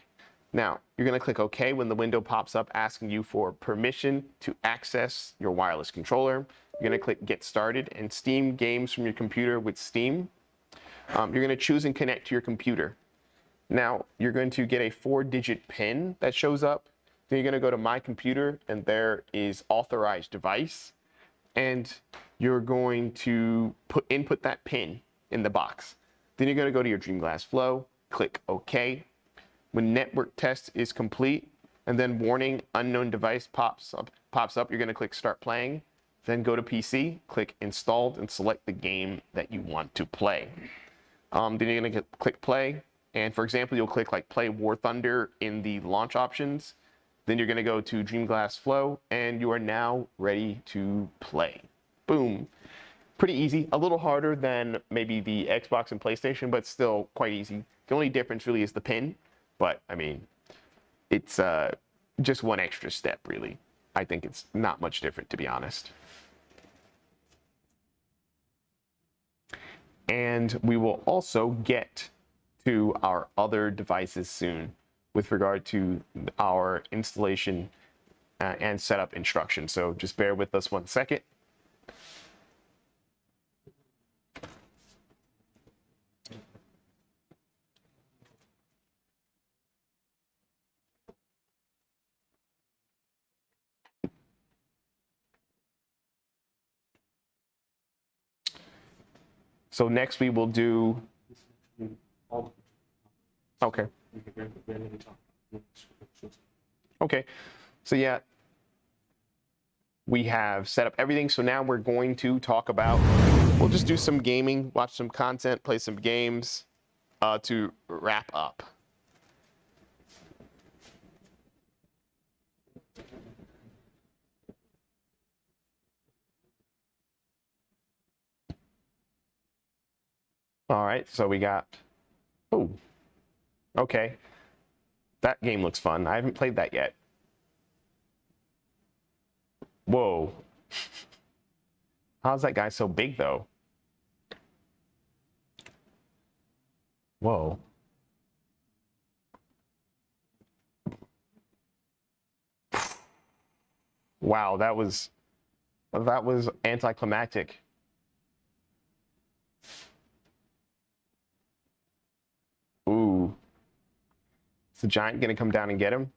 Now, you're gonna click OK when the window pops up asking you for permission to access your wireless controller. You're gonna click Get Started and Steam games from your computer with Steam. You're gonna choose and connect to your computer. Now, you're going to get a 4-digit PIN that shows up. Then you're gonna go to My Computer and there is Authorized Device. And you're going to input that PIN in the box. Then you're gonna go to your Dreamcast Flow, click OK. When network test is complete, and then warning unknown device pops up, you're gonna click Start Playing. Then go to PC, click Installed, and select the game that you want to play. Then you're gonna click Play, and for example, you'll click like Play War Thunder in the launch options. Then you're gonna go to Dreamcast Flow, and you are now ready to play. Boom. Pretty easy, a little harder than maybe the Xbox and PlayStation, but still quite easy. The only difference really is the pin, but I mean, it's just one extra step really. I think it's not much different, to be honest. And we will also get to our other devices soon with regard to our installation and setup instructions. So just bear with us one second. So next we will do, All okay. you can grab any time. Okay, so yeah, we have set up everything. So now we're going to talk about, we'll just do some gaming, watch some content, play some games to wrap up. All right, so we got, oh, okay. That game looks fun. I haven't played that yet. Whoa. How's that guy so big though? Whoa. Wow, that was anticlimactic. Ooh. Is the giant gonna come down and get him?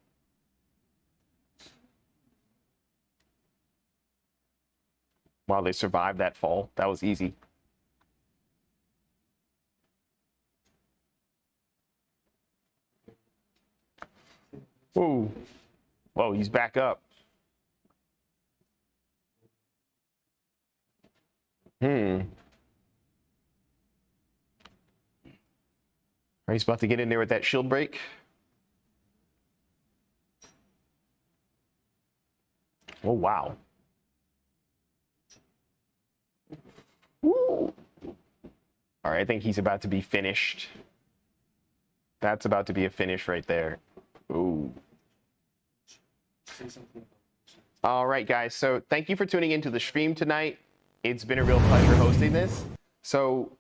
Wow, they survived that fall. That was easy. Ooh. Whoa, he's back up. He's about to get in there with that shield break. Oh, wow. Ooh. All right, I think he's about to be finished. That's about to be a finish right there. Ooh. Say something. All right, guys. So thank you for tuning into the stream tonight. It's been a real pleasure hosting this. So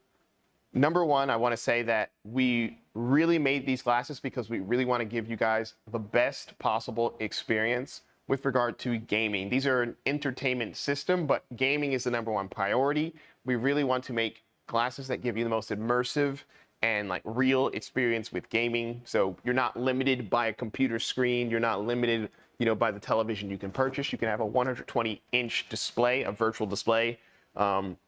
number one, I want to say that we really made these classes because we really want to give you guys the best possible experience with regard to gaming. These are an entertainment system, but gaming is the number one priority. We really want to make classes that give you the most immersive and like real experience with gaming. So you're not limited by a computer screen. You're not limited, by the television you can purchase. You can have a 120-inch display, a virtual display,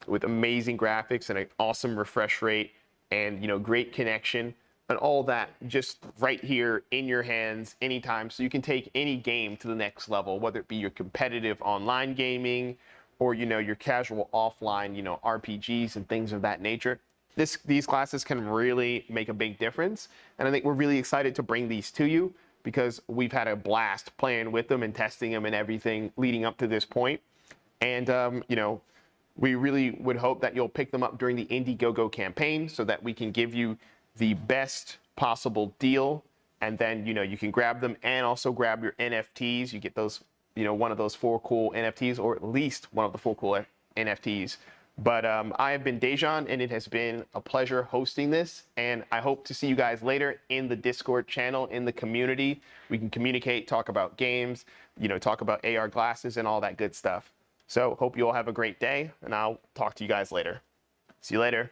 with amazing graphics and an awesome refresh rate and, great connection and all that just right here in your hands anytime. So you can take any game to the next level, whether it be your competitive online gaming or, your casual offline, RPGs and things of that nature. These classes can really make a big difference. And I think we're really excited to bring these to you because we've had a blast playing with them and testing them and everything leading up to this point. And, we really would hope that you'll pick them up during the Indiegogo campaign so that we can give you the best possible deal. And then, you can grab them and also grab your NFTs. You get those, one of those 4 cool NFTs, or at least one of the 4 cool NFTs. But I have been Dejan, and it has been a pleasure hosting this. And I hope to see you guys later in the Discord channel, in the community. We can communicate, talk about games, talk about AR glasses and all that good stuff. So hope you all have a great day, and I'll talk to you guys later. See you later.